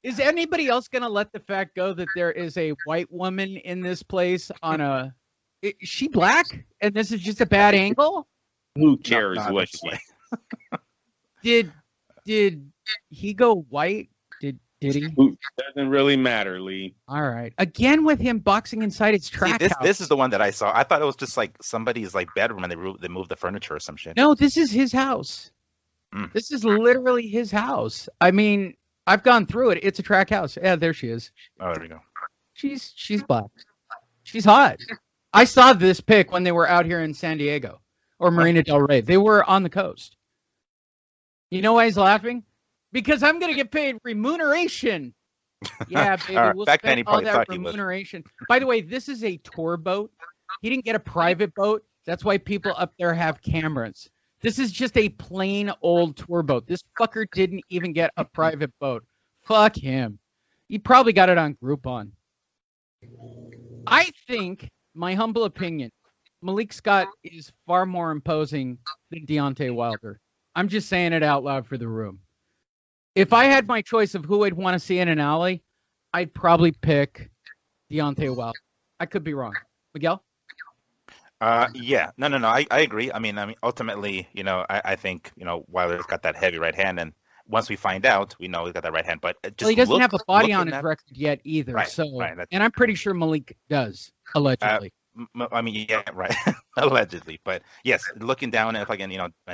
Is anybody else going to let the fact go that there is a white woman in this place on a... Is she black? And this is just a bad angle? Who cares No, what that's she like- Did he go white? Did he? Doesn't really matter, Lee. All right. Again with him boxing inside its track See, house. this is the one that I saw. I thought it was just like somebody's like bedroom and they moved the furniture or some shit. No, this is his house. Mm. This is literally his house. I mean, I've gone through it. It's a track house. Yeah, there she is. Oh, there we go. She's black. She's hot. I saw this pic when they were out here in San Diego or Marina Del Rey. They were on the coast. You know why he's laughing? Because I'm going to get paid remuneration. Yeah, baby. All right, We'll back then spend he all probably that thought he was. remuneration. By the way, this is a tour boat. He didn't get a private boat. That's why people up there have cameras. This is just a plain old tour boat. This fucker didn't even get a private boat. Fuck him. He probably got it on Groupon. I think, my humble opinion, Malik Scott is far more imposing than Deontay Wilder. I'm just saying it out loud for the room. If I had my choice of who I'd want to see in an alley, I'd probably pick Deontay Wilder. I could be wrong. Miguel? Yeah. No. I agree. I mean, ultimately, I think, Wilder's got that heavy right hand, and once we find out, we know he's got that right hand. But just Well, he doesn't have a body on looking his at- record yet either. Right, So, right, that's- and I'm pretty sure Malik does, allegedly. I mean, yeah, right. Allegedly, but yes, looking down at like an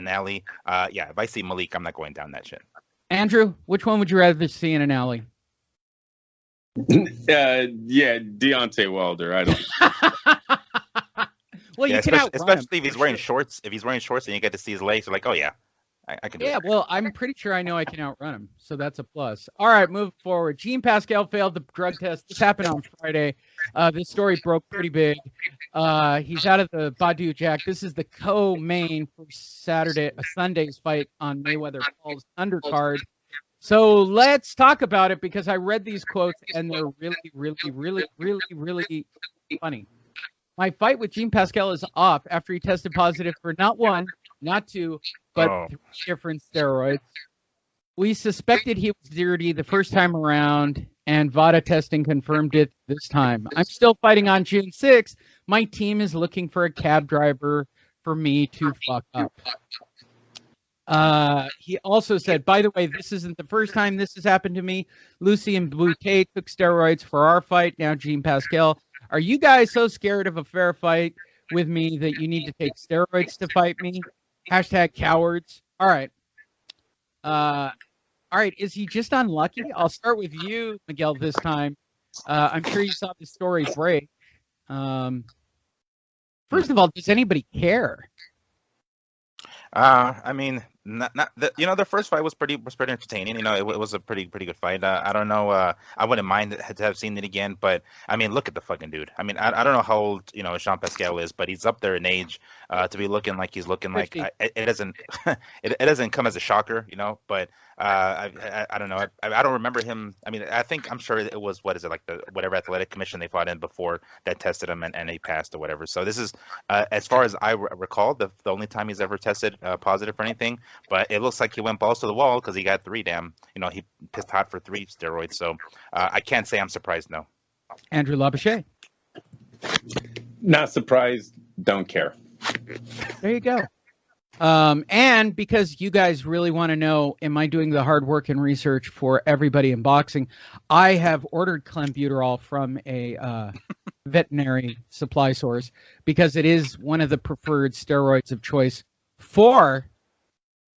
alley. Yeah, if I see Malik, I'm not going down that shit. Andrew, which one would you rather see in an alley? Yeah, Deontay Wilder. I don't. Well, Yeah, you can outrun him. especially if he's wearing shorts. If he's wearing shorts and you get to see his legs, you're like, oh yeah, I can do Yeah, it. well, I'm pretty sure I know I can outrun him, so that's a plus. All right, move forward. Jean Pascal failed the drug test. This happened on Friday. This story broke pretty big. He's out of the Badu Jack. This is the co-main for Sunday's fight on Mayweather Paul's undercard. So let's talk about it because I read these quotes and they're really, really, really, really, really funny. My fight with Jean Pascal is off after he tested positive for not one, not two, but Oh. 3 different steroids. We suspected he was dirty the first time around, and VADA testing confirmed it this time. I'm still fighting on June 6th. My team is looking for a cab driver for me to fuck up. He also said, by the way, this isn't the first time this has happened to me. Lucy and Boutte took steroids for our fight. Now Jean Pascal. Are you guys so scared of a fair fight with me that you need to take steroids to fight me? Hashtag cowards. All right. All right. Is he just unlucky? I'll start with you, Miguel, this time. I'm sure you saw the story break. First of all, does anybody care? I mean, not the first fight was pretty entertaining. It was a pretty good fight. I don't know. I wouldn't mind to have seen it again, but I mean, look at the fucking dude. I mean, I don't know how old Jean Pascal is, but he's up there in age to be looking like he's looking 50. like. It doesn't it doesn't come as a shocker, but I don't know. I don't remember him. I mean, I'm sure it was like the whatever athletic commission they fought in before that tested him and he passed or whatever. So this is as far as I recall the only time he's ever tested positive for anything. But it looks like he went balls to the wall because he got 3 he pissed hot for 3 steroids. So I can't say I'm surprised. No. Andrew Labouche. Not surprised. Don't care. There you go. And because you guys really want to know, am I doing the hard work and research for everybody in boxing? I have ordered clenbuterol from a veterinary supply source because it is one of the preferred steroids of choice for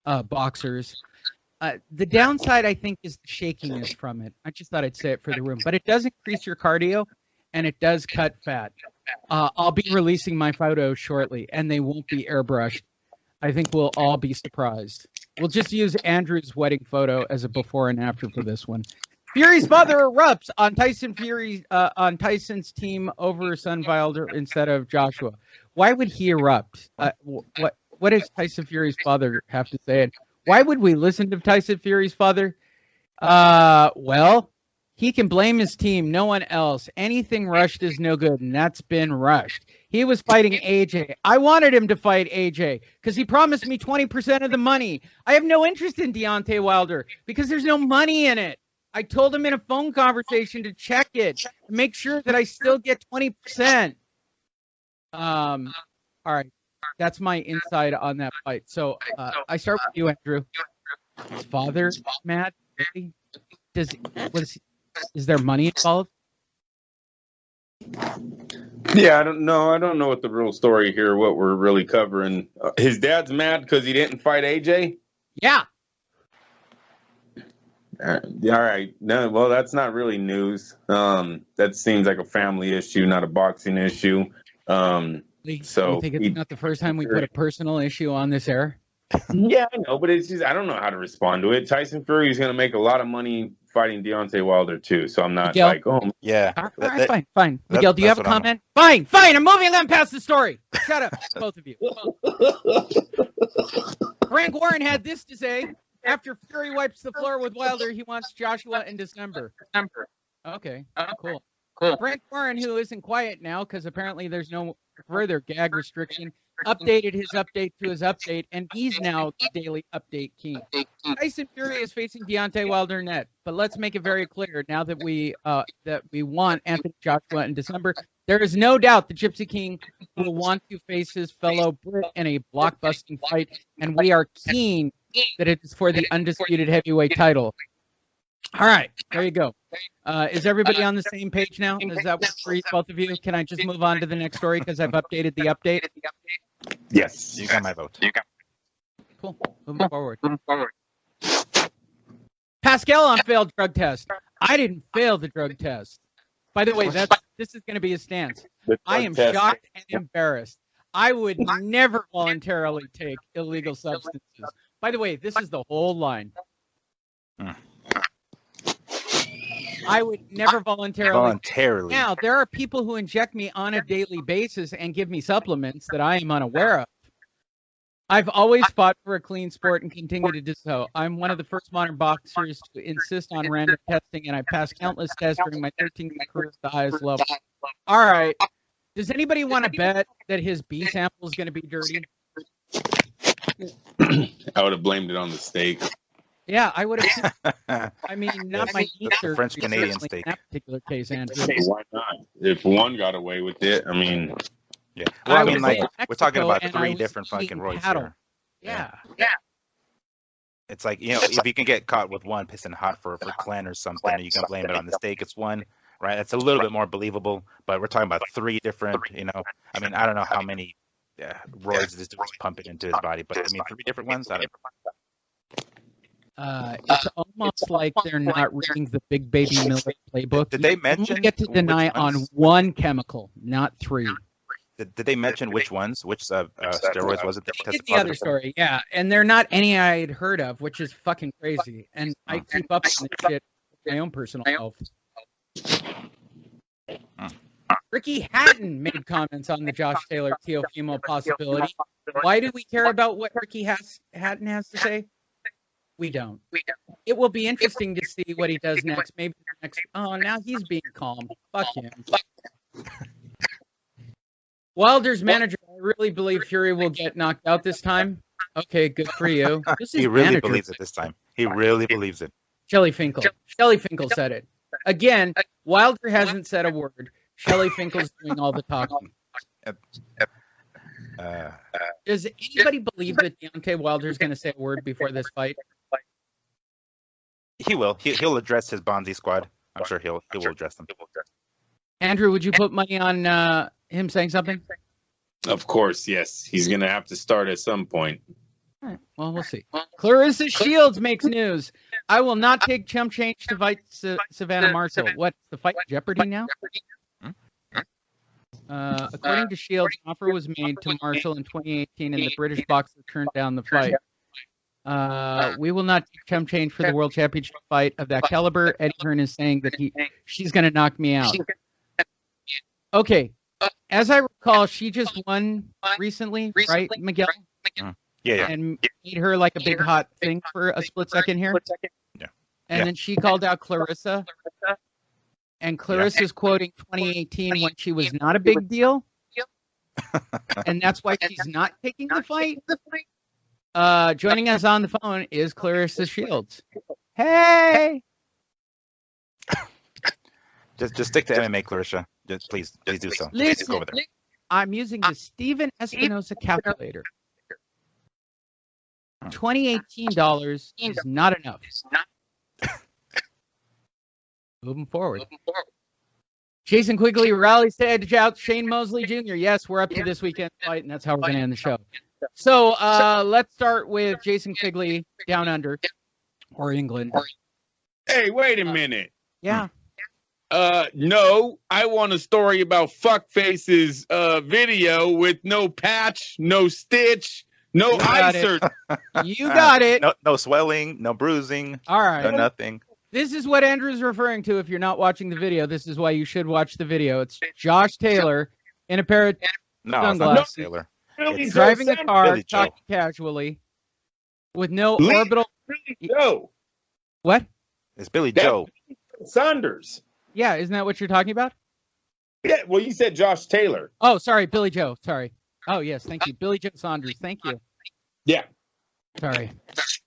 boxers. The downside, I think, is the shakiness from it. I just thought I'd say it for the room. But it does increase your cardio, and it does cut fat. I'll be releasing my photos shortly, and they won't be airbrushed. I think we'll all be surprised. We'll just use Andrew's wedding photo as a before and after for this one. Fury's father erupts on on Tyson's team over son Wilder instead of Joshua. Why would he erupt? What does Tyson Fury's father have to say? Why would we listen to Tyson Fury's father? Well, he can blame his team, no one else. Anything rushed is no good, and that's been rushed. He was fighting AJ. I wanted him to fight AJ because he promised me 20% of the money. I have no interest in Deontay Wilder because there's no money in it. I told him in a phone conversation to check it, to make sure that I still get 20%. All right. That's my insight on that fight. So I start with you, Andrew. His father mad? Really? Is there money involved? Yeah, I don't know. I don't know what the real story here, what we're really covering. His dad's mad because he didn't fight AJ? Yeah. All right. No, well, that's not really news. That seems like a family issue, not a boxing issue. So you think it's not the first time we put a personal issue on this air? Yeah, I know, but it's just I don't know how to respond to it. Tyson Fury is going to make a lot of money fighting Deontay Wilder too, so I'm not Miguel? like, oh, Yeah. All right, fine. Miguel, do you have a comment? Fine. I'm moving on past the story. Shut up, both of you. Frank Warren had this to say. After Fury wipes the floor with Wilder, he wants Joshua in December. Okay, cool. Frank Warren, who isn't quiet now because apparently there's no further gag restriction, updated his update to his update, and he's now the daily update king. Tyson Fury is facing Deontay Wilder net, but let's make it very clear now that we want Anthony Joshua in December. There is no doubt the Gypsy King will want to face his fellow Brit in a blockbusting fight, and we are keen that it is for the undisputed heavyweight title. All right, there you go. Is everybody on the same page now? Does that work for both of you? Can I just move on to the next story because I've updated the update? yes, You got my vote. Cool. Moving forward. Pascal on failed drug test. I didn't fail the drug test. By the way, this is going to be his stance. I am shocked and embarrassed. I would never voluntarily take illegal substances. By the way, this is the whole line. I would never voluntarily. Now, there are people who inject me on a daily basis and give me supplements that I am unaware of. I've always fought for a clean sport and continue to do so. I'm one of the first modern boxers to insist on random testing, and I passed countless tests during my 13-year career at the highest level. All right. Does anybody want to bet that his B sample is going to be dirty? I would have blamed it on the steak. Yeah, I would have. I mean, not my the French Canadian steak. In that particular case, Andrew. Why not? If one got away with it, I mean. Yeah. Well, I mean, like we're talking about and 3 different fucking roids here. Yeah. It's like, if you can get caught with one pissing hot for Clan or something, you can blame it on the steak. It's one, right? It's a little bit more believable, but we're talking about 3 different, I mean, I don't know how many roids this was pumping into his body, but I mean, 3 different ones. It's almost like they're not reading the Big Baby Miller playbook. Did they mention? You get to deny on one chemical, not 3. Did they mention which ones? Which steroids was it? That tested the other story, yeah, and they're not any I had heard of, which is fucking crazy. And I keep up with this shit for my own personal health. Ricky Hatton made comments on the Josh Taylor Teofimo possibility. Why do we care about what Ricky Hatton has to say? We don't. It will be interesting to see what he does next. Maybe next. Oh, now he's being calm. Fuck him. Wilder's manager, I really believe Fury will get knocked out this time. Okay, good for you. He really believes it this time. He really believes it. Shelley Finkel. Shelley Finkel said it. Again, Wilder hasn't said a word. Shelley Finkel's doing all the talking. Does anybody believe that Deontay Wilder's going to say a word before this fight? He will. He'll address his Bonzi squad. I'm sure he will address them. Andrew, would you put money on him saying something? Of course, yes. He's going to have to start at some point. All right. Well, we'll see. Clarissa Shields makes news. I will not take chump change to fight Savannah Marshall. What's the fight? Jeopardy now? According to Shields, an offer was made to Marshall in 2018, and the British boxer turned down the fight. We will not take chump change for the world championship fight of that caliber. Eddie Hearn is saying that she's going to knock me out. Okay. As I recall, she just won recently, right, Miguel? Yeah. And made her like a big hot thing for a split second here. Yeah. And then she called out Clarissa. And Clarissa's quoting 2018 when she was not a big deal. And that's why she's not taking the fight. Joining us on the phone is Clarissa Shields. Hey! Just stick to MMA, Clarissa. Just please do so. Listen, go over there. I'm using the Steven Espinosa calculator. $2018 is not enough. Moving forward. Jason Quigley rallies to edge out Shane Mosley Jr. Yes, we're up to this weekend fight, and that's how we're going to end the show. So let's start with Jason Quigley down under, or England. Hey, wait a minute. Yeah. No, I want a story about Fuckface's video with no patch, no stitch, no eye surgery. You got it. No swelling, no bruising. All right. No nothing. This is what Andrew's referring to. If you're not watching the video, this is why you should watch the video. It's Josh Taylor in a pair of sunglasses. It's not Taylor. Billy Driving a car, Billy Joe. talking casually, with no orbital. Billy Joe. What? It's Billy Joe. Saunders. Yeah, isn't that what you're talking about? Yeah, well, you said Josh Taylor. Oh, sorry, Billy Joe. Sorry. Oh, yes, thank you, Billy Joe Saunders. Thank you. Yeah. Sorry,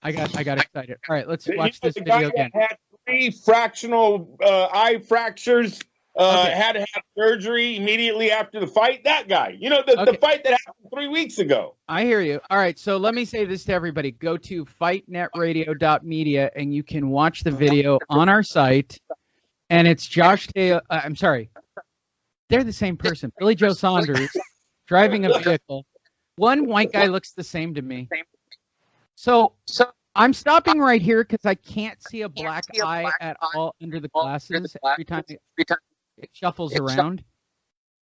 I got excited. All right, let's watch this video again. Had 3 fractional eye fractures. Had to have surgery immediately after the fight. That guy, the fight that happened 3 weeks ago. I hear you. All right, so let me say this to everybody: go to fightnetradio.media and you can watch the video on our site. And it's Josh Taylor. I'm sorry, they're the same person. Billy Joe Saunders driving a vehicle. One white guy looks the same to me. So I'm stopping right here because I can't see a black eye at all under the glasses every time it shuffles around.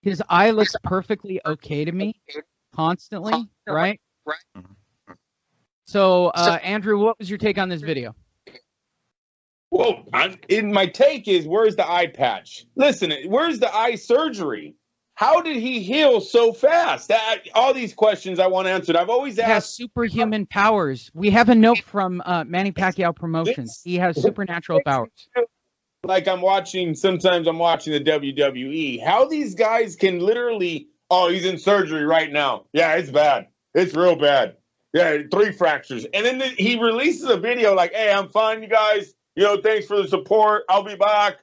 His eye looks perfectly okay to me constantly, right? So, Andrew, what was your take on this video? Well, my take is, where's the eye patch? Listen, where's the eye surgery? How did he heal so fast? All these questions I want answered. I've always asked. He has superhuman powers. We have a note from Manny Pacquiao Promotions. He has supernatural powers. Like sometimes I'm watching the WWE. How these guys can literally, he's in surgery right now. Yeah, it's bad. It's real bad. Yeah, 3 fractures. And then he releases a video like, hey, I'm fine, you guys. Thanks for the support. I'll be back.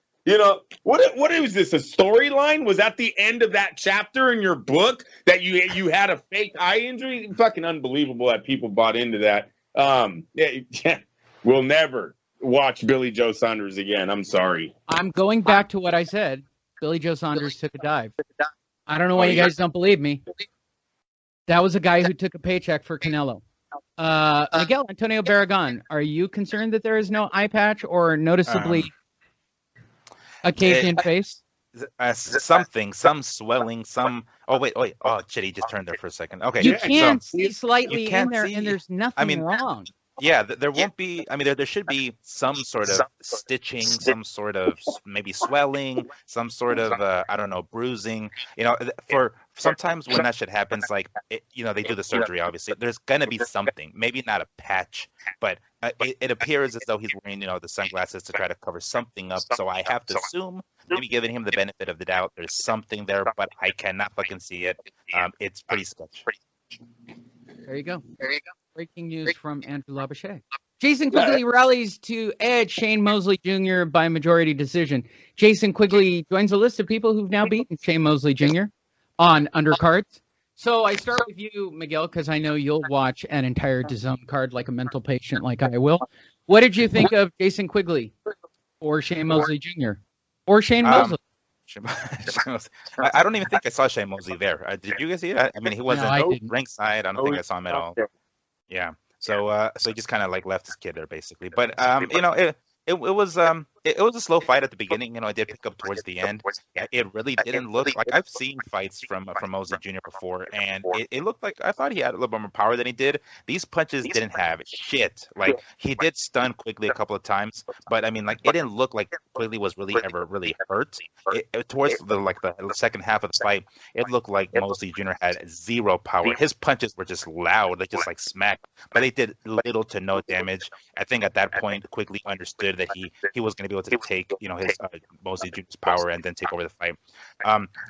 What is this? A storyline? Was that the end of that chapter in your book that you had a fake eye injury? Fucking unbelievable that people bought into that. We'll never watch Billy Joe Saunders again. I'm sorry. I'm going back to what I said. Billy Joe Saunders took a dive. I don't know why you guys don't believe me. That was a guy who took a paycheck for Canelo. Miguel Antonio Barragan, are you concerned that there is no eye patch or noticeably occasion face? Some swelling, some. Oh wait. Oh shit, he just turned there for a second. Okay, you can see slightly in there, and there's nothing wrong. Yeah, there won't be. I mean, there should be some sort of stitching, some sort of maybe swelling, some sort of I don't know, bruising. For sometimes when that shit happens, like they do the surgery. Obviously, there's gonna be something. Maybe not a patch, but it appears as though he's wearing the sunglasses to try to cover something up. So I have to assume, maybe giving him the benefit of the doubt, there's something there, but I cannot fucking see it. It's pretty sketchy. There you go. Breaking news from Andrew Labouche. Jason Quigley rallies to edge Shane Mosley Jr. by majority decision. Jason Quigley joins a list of people who've now beaten Shane Mosley Jr. on undercards. So I start with you, Miguel, because I know you'll watch an entire DAZN card like a mental patient like I will. What did you think of Jason Quigley or Shane Mosley Jr. or Shane Mosley? I don't even think I saw Shane Mosley there. Did you guys see it? I mean, he wasn't ringside. I don't think I saw him at all. Yeah. So he just kind of like left his kid there basically. But it was a slow fight at the beginning. It did pick up towards the end. It really didn't look like I've seen fights from Mosley Jr. before, and it looked like I thought he had a little bit more power than he did. These punches didn't have shit. Like he did stun Quigley a couple of times, but I mean, like it didn't look like Quigley was really ever really hurt. Towards the second half of the fight, it looked like Mosley Jr. had zero power. His punches were just loud, they just like smacked, but they did little to no damage. I think at that point, Quigley understood that he was going to be able to take his Mosley Jr.'s power and then take over the fight.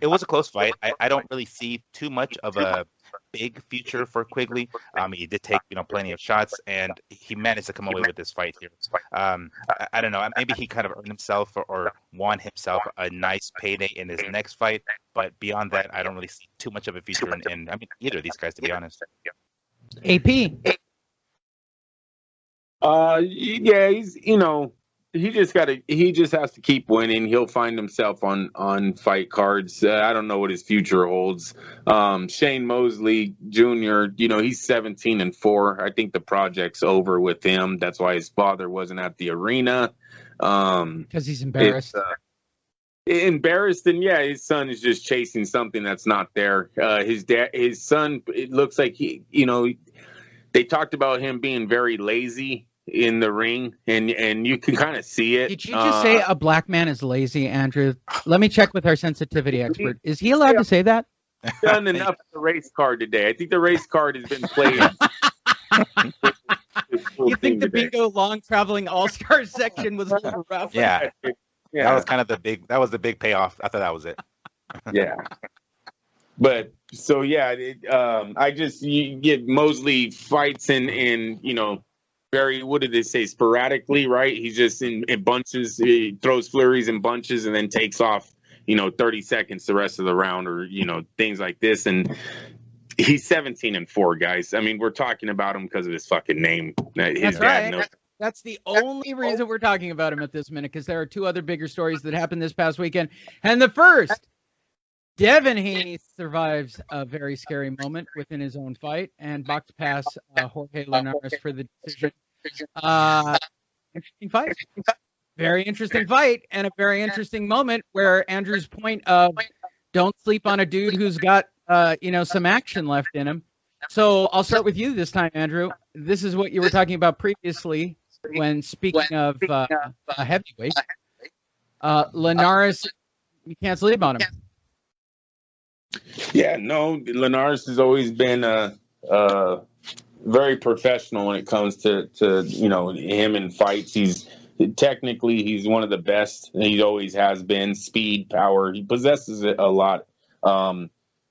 It was a close fight. I don't really see too much of a big future for Quigley. He did take plenty of shots, and he managed to come away with this fight here. I don't know. Maybe he kind of earned himself or won himself a nice payday in his next fight. But beyond that, I don't really see too much of a future in either of these guys, to be honest. AP. Yeah, he's he just has to keep winning. He'll find himself on fight cards. I don't know what his future holds. Shane Mosley Jr., he's 17-4. I think the project's over with him. That's why his father wasn't at the arena. Because he's embarrassed. Embarrassed, and yeah, his son is just chasing something that's not there. His son, it looks like they talked about him being very lazy in the ring, and you can kind of see it. Did you just say a black man is lazy, Andrew? Let me check with our sensitivity expert. Is he allowed to say that? Done enough of the race card today. I think the race card has been played. You think the bingo long traveling all-star section was a little rough? Yeah. That was kind of the big payoff. I thought that was it. Yeah. But so yeah, you get Mosley fights in very, what did they say, sporadically, right? He's just in bunches. He throws flurries in bunches and then takes off 30 seconds the rest of the round, or things like this. And he's 17-4, guys. I mean, we're talking about him because of his fucking name. His dad knows. That's the only reason we're talking about him at this minute, because there are two other bigger stories that happened this past weekend. And the first, Devin Haney survives a very scary moment within his own fight and box pass Jorge Linares for the decision. Interesting fight. Very interesting fight, and a very interesting moment where Andrew's point of don't sleep on a dude who's got some action left in him. So I'll start with you this time, Andrew. This is what you were talking about previously when speaking of a heavyweight. Linares, you can't sleep on him. Yeah, no, Linares has always been very professional when it comes to him in fights. He's one of the best. He always has been. Speed, power, he possesses it a lot.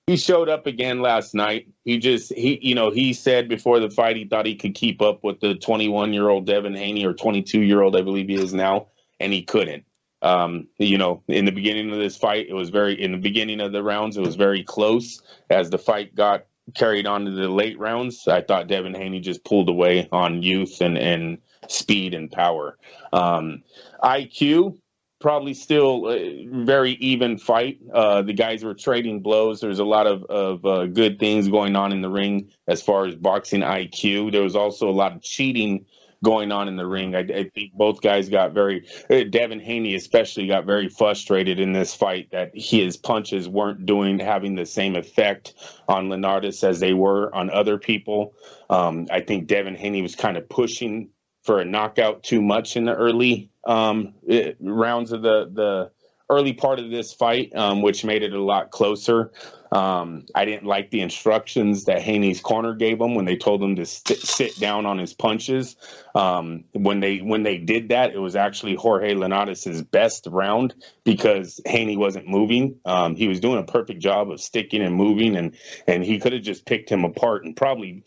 He showed up again last night. He said before the fight he thought he could keep up with the 21-year-old Devin Haney, or 22-year-old, I believe he is now, and he couldn't. In the beginning of this fight, in the beginning of the rounds, it was very close. As the fight got carried on to the late rounds, I thought Devin Haney just pulled away on youth and speed and power. IQ, probably still a very even fight. The guys were trading blows. There's a lot of good things going on in the ring as far as boxing IQ. There was also a lot of cheating going on in the ring. I think both guys got Devin Haney especially got very frustrated in this fight that his punches weren't having the same effect on Linares as they were on other people. I think Devin Haney was kind of pushing for a knockout too much in the early rounds of the early part of this fight, which made it a lot closer. I didn't like the instructions that Haney's corner gave him when they told him to sit down on his punches. When they did that, it was actually Jorge Linares' best round because Haney wasn't moving. He was doing a perfect job of sticking and moving, and he could have just picked him apart and probably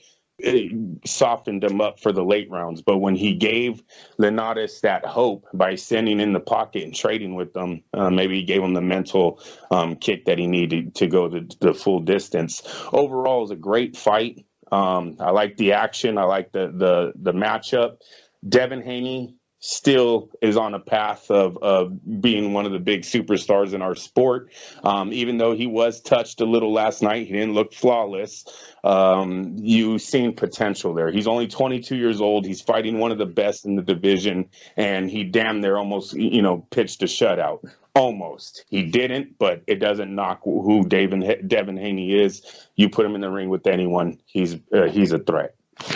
softened him up for the late rounds. But when he gave Linares that hope by standing in the pocket and trading with them, maybe he gave him the mental kick that he needed to go the full distance. Overall, it was a great fight. I like the action. I like the matchup. Devin Haney still is on a path of being one of the big superstars in our sport. Even though he was touched a little last night, he didn't look flawless. You've seen potential there. He's only 22 years old. He's fighting one of the best in the division, and he damn near almost, pitched a shutout. Almost. He didn't, but it doesn't knock who Devin Haney is. You put him in the ring with anyone, he's a threat.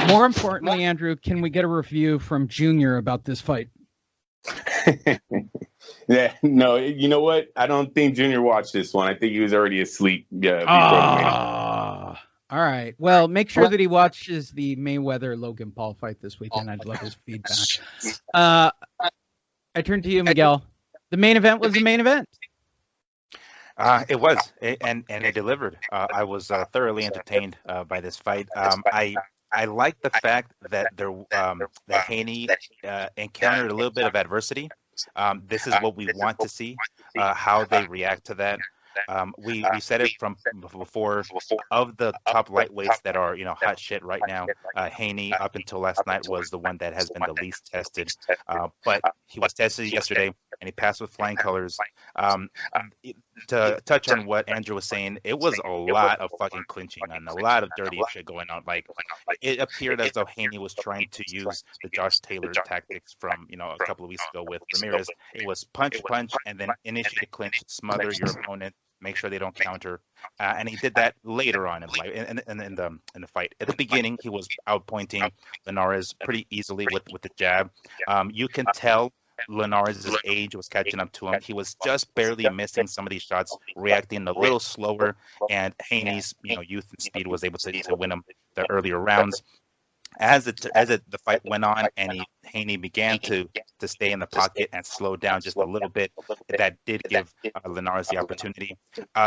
More importantly, Andrew, can we get a review from Junior about this fight? Yeah, no, you know what? I don't think Junior watched this one. I think he was already asleep. Yeah. All right. Well, make sure that he watches the Mayweather Logan Paul fight this weekend. I'd love his feedback. I turn to you, Miguel. The main event was the main event. It was, and it delivered. I was thoroughly entertained by this fight. I like the fact that that Haney encountered a little bit of adversity. This is what we want to see, how they react to that. We said it from before. Of the top lightweights that are hot shit right now, Haney up until last night was the one that has been the least tested. But he was tested yesterday, and he passed with flying colors. To touch on what Andrew was saying, it was a lot of fucking clinching and a lot of dirty shit going on. Like, it appeared as though Haney was trying to use the Josh Taylor tactics from a couple of weeks ago with Ramirez. It was punch, and then initiate a clinch, smother your opponent, make sure they don't counter, and he did that later on in the fight. At the beginning, he was outpointing Linares pretty easily with the jab. You can tell Linares' age was catching up to him. He was just barely missing some of these shots, reacting a little slower, and Haney's youth and speed was able to win him the earlier rounds. As the fight went on and Haney began to stay in the pocket and slow down just a little bit, that did give Linares the opportunity.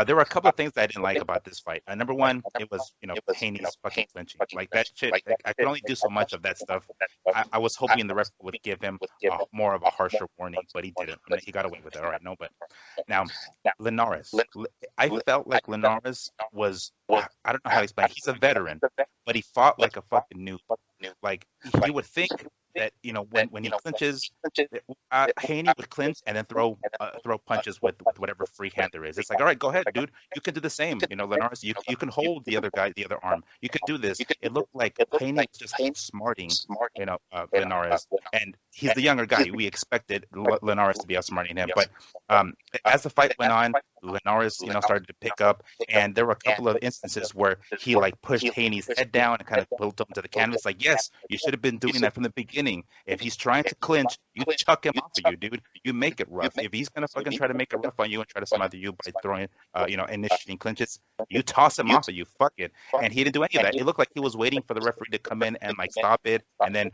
There were a couple of things that I didn't like about this fight. Number one, it was Haney's fucking clinching. Like, that shit, I could only do so much of that stuff. I was hoping the ref would give him more of a harsher warning, but he didn't. He got away with it. All right, no, but now Linares, I felt like Linares was, I don't know how to explain it. He's a veteran, but he fought like a fucking noob. Like, you would think that when he clinches, Haney would clinch and then throw punches with whatever free hand there is. It's like, all right, go ahead, dude. You can do the same. Linares, you can hold the other guy, the other arm. You can do this. It looked like Haney was just outsmarting Linares, and he's the younger guy. We expected Linares to be outsmarting him, but as the fight went on, Linares, started to pick up, and there were a couple of instances where he pushed Haney's head down and kind of pulled him to the canvas. Like, yes, you should have been doing that from the beginning. If he's trying to clinch, you chuck him off of you, dude. You make it rough. If he's gonna fucking try to make it rough on you and try to smother you by throwing, initiating clinches, you toss him off of you. Fuck it. And he didn't do any of that. It looked like he was waiting for the referee to come in and stop it, and then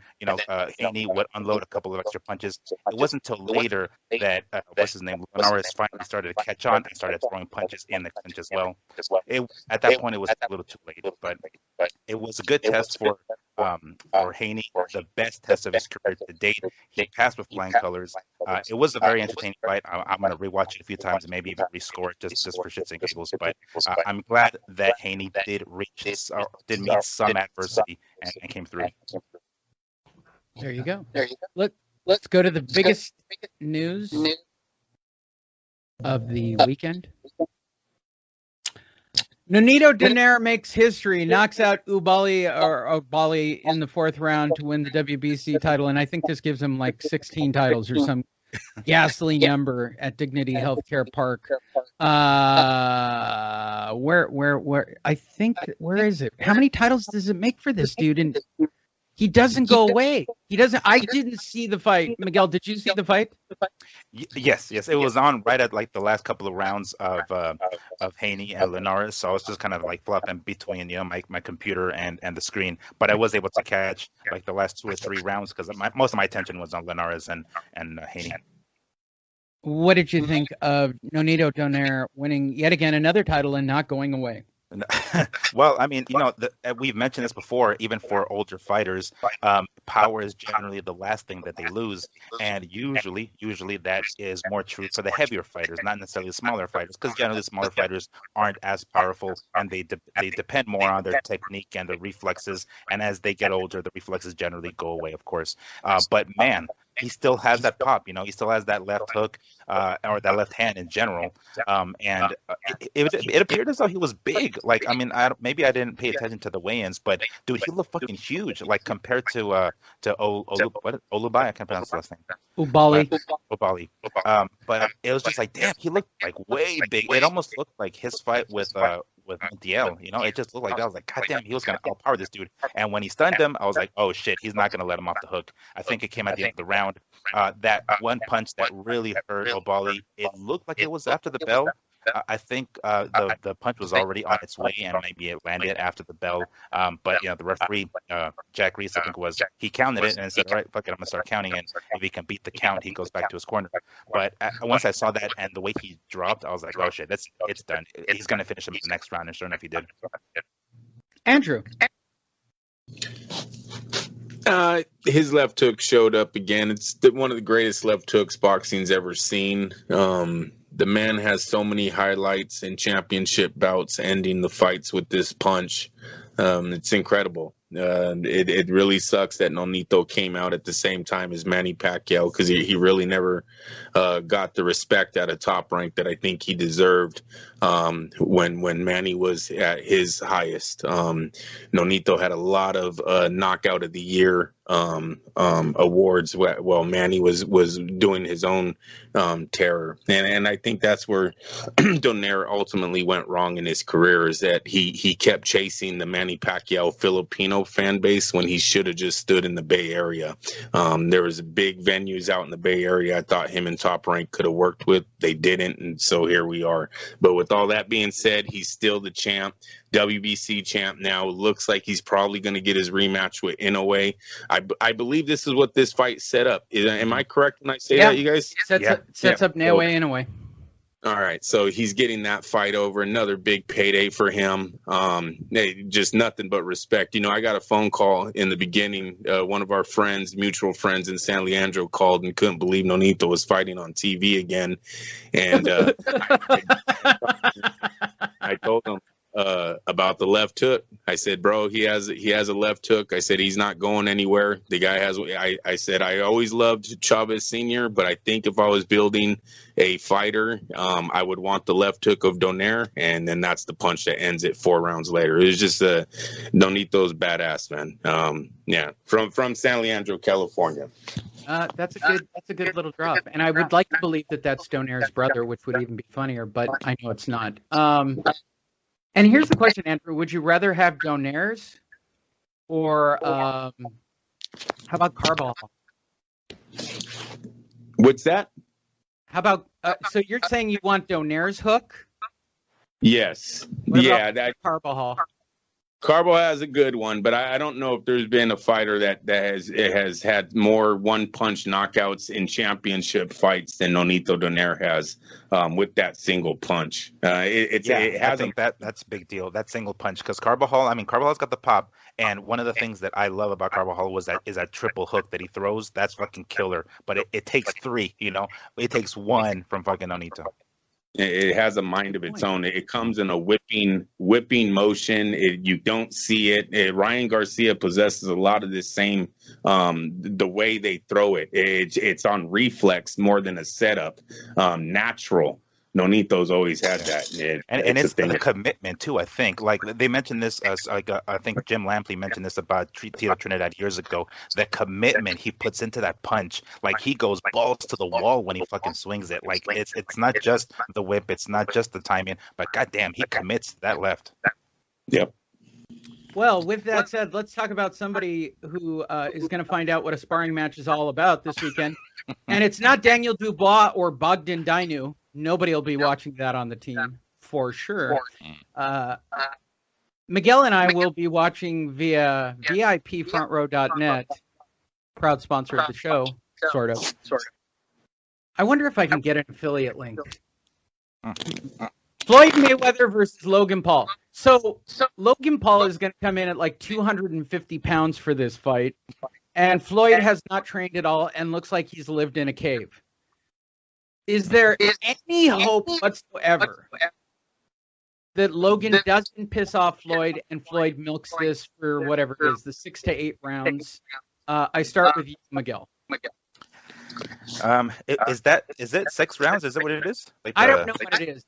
Haney would unload a couple of extra punches. It wasn't until later that what's his name, Linares, finally started to catch on and started throwing punches in the clinch as well. At that point, it was a little too late, but it was a good test for Haney, the best test of his career to date. He passed with flying colors. It was a very entertaining fight. I'm going to rewatch it a few times and maybe even rescore it just for shits and giggles. But I'm glad that Haney did meet some adversity and came through. There you go. Let's go to the biggest news of the weekend. Nonito Donaire makes history, knocks out Ubali in the fourth round to win the WBC title, and I think this gives him 16 titles or some ghastly number at Dignity Healthcare Park. Where is it? How many titles does it make for this dude? And he doesn't go away. He doesn't. I didn't see the fight. Miguel, did you see the fight? Yes. It was on right at the last couple of rounds of Haney and Linares. So I was just kind of flopping between my computer and the screen. But I was able to catch the last 2 or 3 rounds because most of my attention was on Linares and Haney. What did you think of Nonito Donaire winning yet again another title and not going away? Well, I mean, we've mentioned this before, even for older fighters, power is generally the last thing that they lose. And usually that is more true for the heavier fighters, not necessarily the smaller fighters, because generally the smaller fighters aren't as powerful and they depend more on their technique and their reflexes. And as they get older, the reflexes generally go away, of course. But man, he still has that pop. He still has that left hook, or that left hand in general. And it appeared as though he was big. Like, I mean, maybe I didn't pay attention to the weigh-ins, but dude, he looked fucking huge. Like compared to Olubai, I can't pronounce the last name. Ubali. But it was just like, damn, he looked like way big. It almost looked like his fight with Montiel. It just looked like that. I was like, God damn, he was gonna outpower this dude. And when he stunned him, I was like, oh shit, he's not gonna let him off the hook. I think it came at the end of the round. That one punch that really hurt Ubali, it looked like it was after the bell. I think the punch was already on its way, and maybe it landed after the bell. But the referee, Jack Reese, I think it was, he counted it and said, all right, fuck it, I'm gonna start counting, and if he can beat the count, he goes back to his corner. But once I saw that and the way he dropped, I was like, oh shit, it's done. He's gonna finish him in the next round, and sure enough, he did. Andrew. His left hook showed up again. It's one of the greatest left hooks boxing's ever seen. The man has so many highlights and championship bouts ending the fights with this punch. It's incredible. It really sucks that Nonito came out at the same time as Manny Pacquiao, because he really never got the respect at a Top Rank that I think he deserved when Manny was at his highest. Nonito had a lot of knockout of the year awards while Manny was doing his own terror, and I think that's where Donaire ultimately went wrong in his career, is that he kept chasing the Manny Pacquiao Filipino fan base when he should have just stood in the Bay Area. There was big venues out in the Bay Area I thought him and Top Rank could have worked with. They didn't, and so here we are. But with all that being said, he's still the champ, WBC champ now. Looks like he's probably going to get his rematch with Inoue. I believe this is what this fight set up. Am I correct when I say that, you guys? Sets up Inoue. All right, so he's getting that fight over, another big payday for him. Just nothing but respect. I got a phone call in the beginning. One of our friends, mutual friends in San Leandro, called and couldn't believe Nonito was fighting on TV again. And I told him about the left hook. I said, bro, he has a left hook. I said, he's not going anywhere. The guy has. I said, I always loved Chavez Sr., but I think if I was building a fighter, I would want the left hook of Donaire, and then that's the punch that ends it 4 rounds later. It was just Nonito's badass, man. Yeah, from San Leandro, California. That's a good little drop, and I would like to believe that that's Donaire's brother, which would even be funnier, but I know it's not. And here's the question, Andrew: would you rather have Donaire's, or how about Carbajal? What's that? How about so you're saying you want Donaire's hook? Yes. That Carbajal. Carbo has a good one, but I don't know if there's been a fighter that has had more one-punch knockouts in championship fights than Nonito Donaire has with that single punch. I think that's a big deal, that single punch, because Carvajal's got the pop, and one of the things that I love about Carvajal is that triple hook that he throws. That's fucking killer, but it takes 3, it takes 1 from fucking Nonito. It has a mind of its own. It comes in a whipping motion. You don't see it. Ryan Garcia possesses a lot of the same, the way they throw it. It's on reflex more than a setup, natural. Nonito's always had that, and it's the commitment too. I think, like they mentioned this, I think Jim Lampley mentioned this about Tito Trinidad years ago. The commitment he puts into that punch, like he goes balls to the wall when he fucking swings it. Like it's not just the whip, it's not just the timing, but goddamn, he commits to that left. Yep. Well, with that said, let's talk about somebody who is going to find out what a sparring match is all about this weekend. And it's not Daniel Dubois or Bogdan Dainu. Nobody will be watching that on the team for sure. Miguel and I will be watching via VIPfrontrow.net, proud sponsor of the show, sort of. I wonder if I can get an affiliate link. Floyd Mayweather versus Logan Paul. So Logan Paul is going to come in at like 250 pounds for this fight, and Floyd has not trained at all and looks like he's lived in a cave. Is there any hope whatsoever that Logan doesn't piss off Floyd and Floyd milks this for whatever it is, the 6 to 8 rounds? I start with you, Miguel. Is it 6 rounds? Is that what it is? Like I don't know what it is.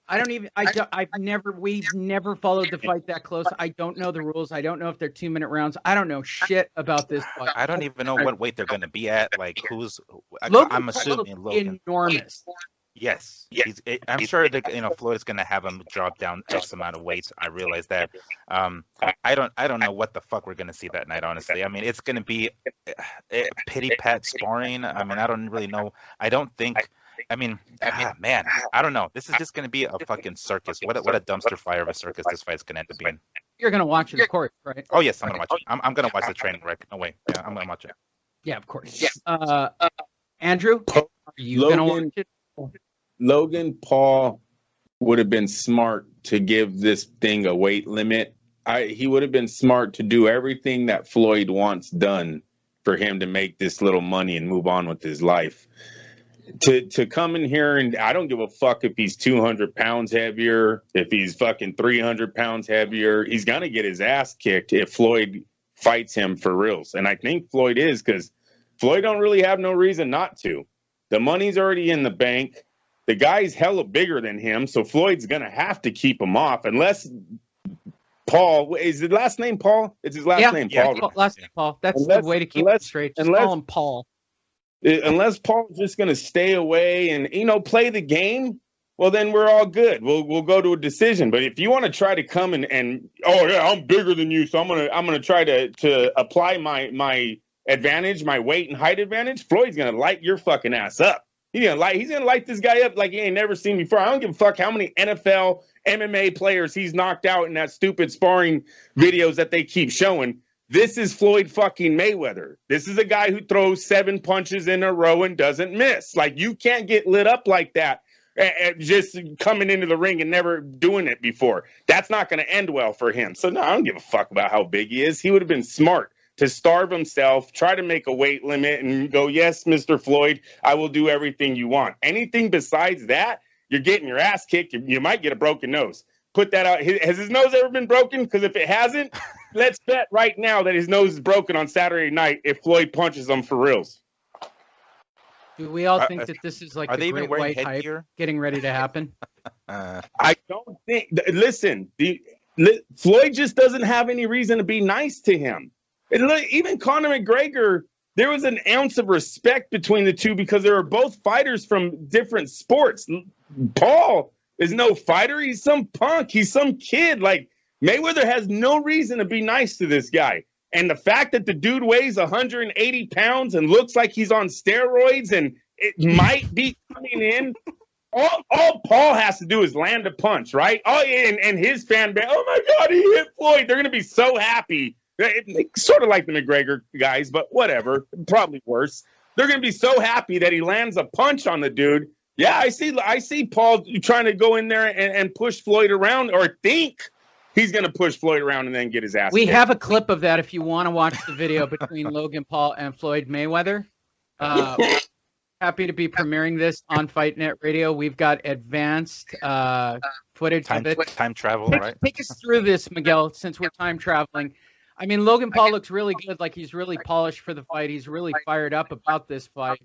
We've never followed the fight that close. I don't know the rules. I don't know if they're 2-minute rounds. I don't know shit about this fight. I don't even know what weight they're going to be at. Like Logan I'm assuming Logan. Enormous. Yes, I'm sure that Floyd's going to have him drop down X amount of weight. I realize that. I don't know what the fuck we're going to see that night. Honestly, I mean, it's going to be pity pat sparring. I mean, I don't really know. I don't think. I mean, man, I don't know. This is just going to be a fucking circus. What a dumpster fire of a circus this fight's going to end up being. You're going to watch it, of course, right? Oh yes, I'm going to watch it. I'm going to watch the training wreck. No way. Yeah, I'm going to watch it. Yeah, of course. Andrew, are you going to watch it? Logan Paul would have been smart to give this thing a weight limit. He would have been smart to do everything that Floyd wants done for him to make this little money and move on with his life. To come in here, and I don't give a fuck if he's 200 pounds heavier, if he's fucking 300 pounds heavier. He's going to get his ass kicked if Floyd fights him for reals. And I think Floyd is, because Floyd don't really have no reason not to. The money's already in the bank. The guy's hella bigger than him, so Floyd's going to have to keep him off unless Paul – is his last name Paul? It's his last name, Paul. Yeah, last name Paul. That's the way to keep it straight. Just call him Paul. Unless Paul's just going to stay away and, play the game, well, then we're all good. We'll go to a decision. But if you want to try to come and oh, yeah, I'm bigger than you, so I'm gonna try to apply my advantage, my weight and height advantage, Floyd's going to light your fucking ass up. He's gonna light this guy up like he ain't never seen before. I don't give a fuck how many NFL, MMA players he's knocked out in that stupid sparring videos that they keep showing. This is Floyd fucking Mayweather. This is a guy who throws 7 punches in a row and doesn't miss. Like, you can't get lit up like that just coming into the ring and never doing it before. That's not going to end well for him. So, no, I don't give a fuck about how big he is. He would have been smart to starve himself, try to make a weight limit, and go, yes, Mr. Floyd, I will do everything you want. Anything besides that, you're getting your ass kicked. You might get a broken nose. Put that out. Has his nose ever been broken? Because if it hasn't, let's bet right now that his nose is broken on Saturday night if Floyd punches him for reals. Do we all think that this is like the great white hype getting ready to happen? I don't think. Listen, Floyd just doesn't have any reason to be nice to him. Even Conor McGregor, there was an ounce of respect between the two because they were both fighters from different sports. Paul is no fighter. He's some punk. He's some kid. Like, Mayweather has no reason to be nice to this guy. And the fact that the dude weighs 180 pounds and looks like he's on steroids and it might be coming in, all Paul has to do is land a punch, right? Oh, and his fan base, oh, my God, he hit Floyd. They're going to be so happy. Sort of like the McGregor guys, but whatever. Probably worse. They're going to be so happy that he lands a punch on the dude. Yeah, I see Paul trying to go in there and push Floyd around, or think he's going to push Floyd around and then get his ass. We have a clip of that if you want to watch the video between Logan Paul and Floyd Mayweather. Happy to be premiering this on Fight Net Radio. We've got advanced footage of it. Time travel, right? Take us through this, Miguel, since we're time traveling. I mean, Logan Paul looks really good. Like, he's really polished for the fight. He's really fired up about this fight.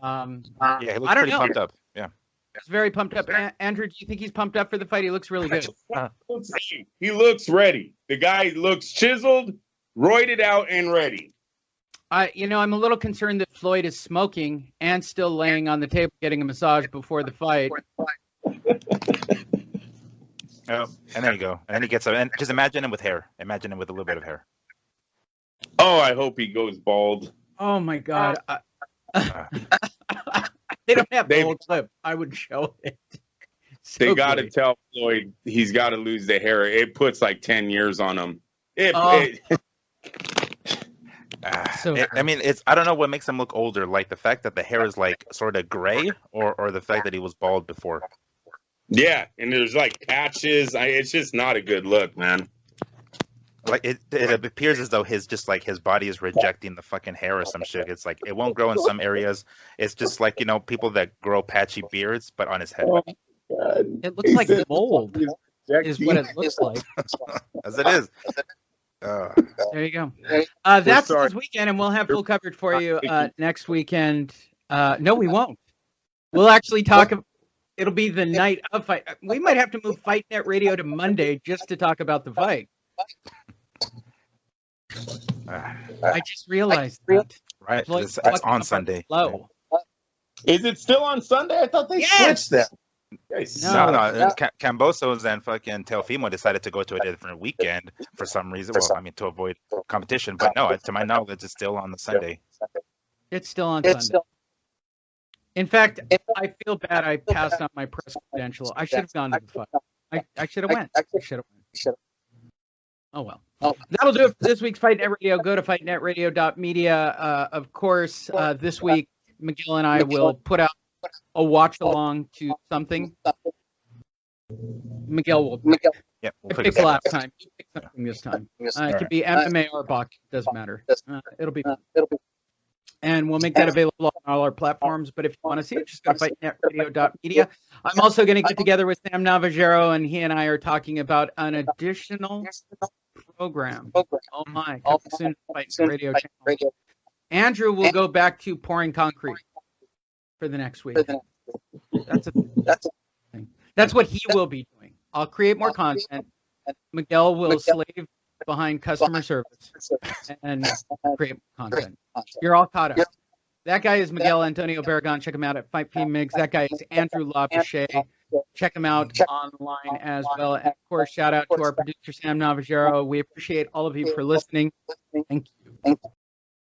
Yeah, he looks pretty pumped up. Yeah. He's very pumped up. Andrew, do you think he's pumped up for the fight? He looks really good. He looks ready. The guy looks chiseled, roided out, and ready. I'm a little concerned that Floyd is smoking and still laying on the table getting a massage before the fight. Oh, and there you go. And then he gets and just imagine him with hair. Imagine him with a little bit of hair. Oh, I hope he goes bald. Oh my God. They don't have bald clip. I would show it. They got to tell Floyd he's got to lose the hair. It puts like 10 years on him. I mean, I don't know what makes him look older. Like the fact that the hair is like sort of gray, or the fact that he was bald before. Yeah, and there's like patches. It's just not a good look, man. Like it appears as though his body is rejecting the fucking hair or some shit. It's like it won't grow in some areas. It's just like, people that grow patchy beards, but on his head. Oh my God. It looks like mold is what it looks like. As it is. There you go. That's this weekend, and we'll have full coverage for you next weekend. No, we won't. We'll actually talk. It'll be the night of fight. We might have to move Fight Net Radio to Monday just to talk about the fight. I just realized that. Right, Floyd it's fucking on up Sunday. Low. Is it still on Sunday? I thought they Yes! switched that. No. Cambosos and fucking Teofimo decided to go to a different weekend for some reason. Well, I mean, to avoid competition. But no, to my knowledge, it's still on the Sunday. It's still on Sunday. In fact, I feel bad I passed on my press credential. I should have gone to the fight. I should have went. Oh, well. That'll do it for this week's Fight Net Radio. Go to fightnetradio.media. Of course, this week, Miguel and I will put out a watch along to something. Miguel will pick last time. You pick something this time. It could be MMA or boxing. Doesn't matter. It'll be fun. And we'll make that available on all our platforms. But if you want to see it, just go to fightnetradio.media. I'm also going to get together with Sam Navajero, and he and I are talking about an additional program. Oh my! Coming soon to Fight Net Radio channel. Andrew will go back to pouring concrete for the next week. That's what he will be doing. I'll create more content. Miguel will slave behind customer service and create content. You're all caught up. That guy is Miguel Antonio Barragan. Check him out at Fight PMigs. That guy is Andrew LaPache. Check him out online as well. And of course, shout out to our producer, Sam Navajero. We appreciate all of you for listening. Thank you.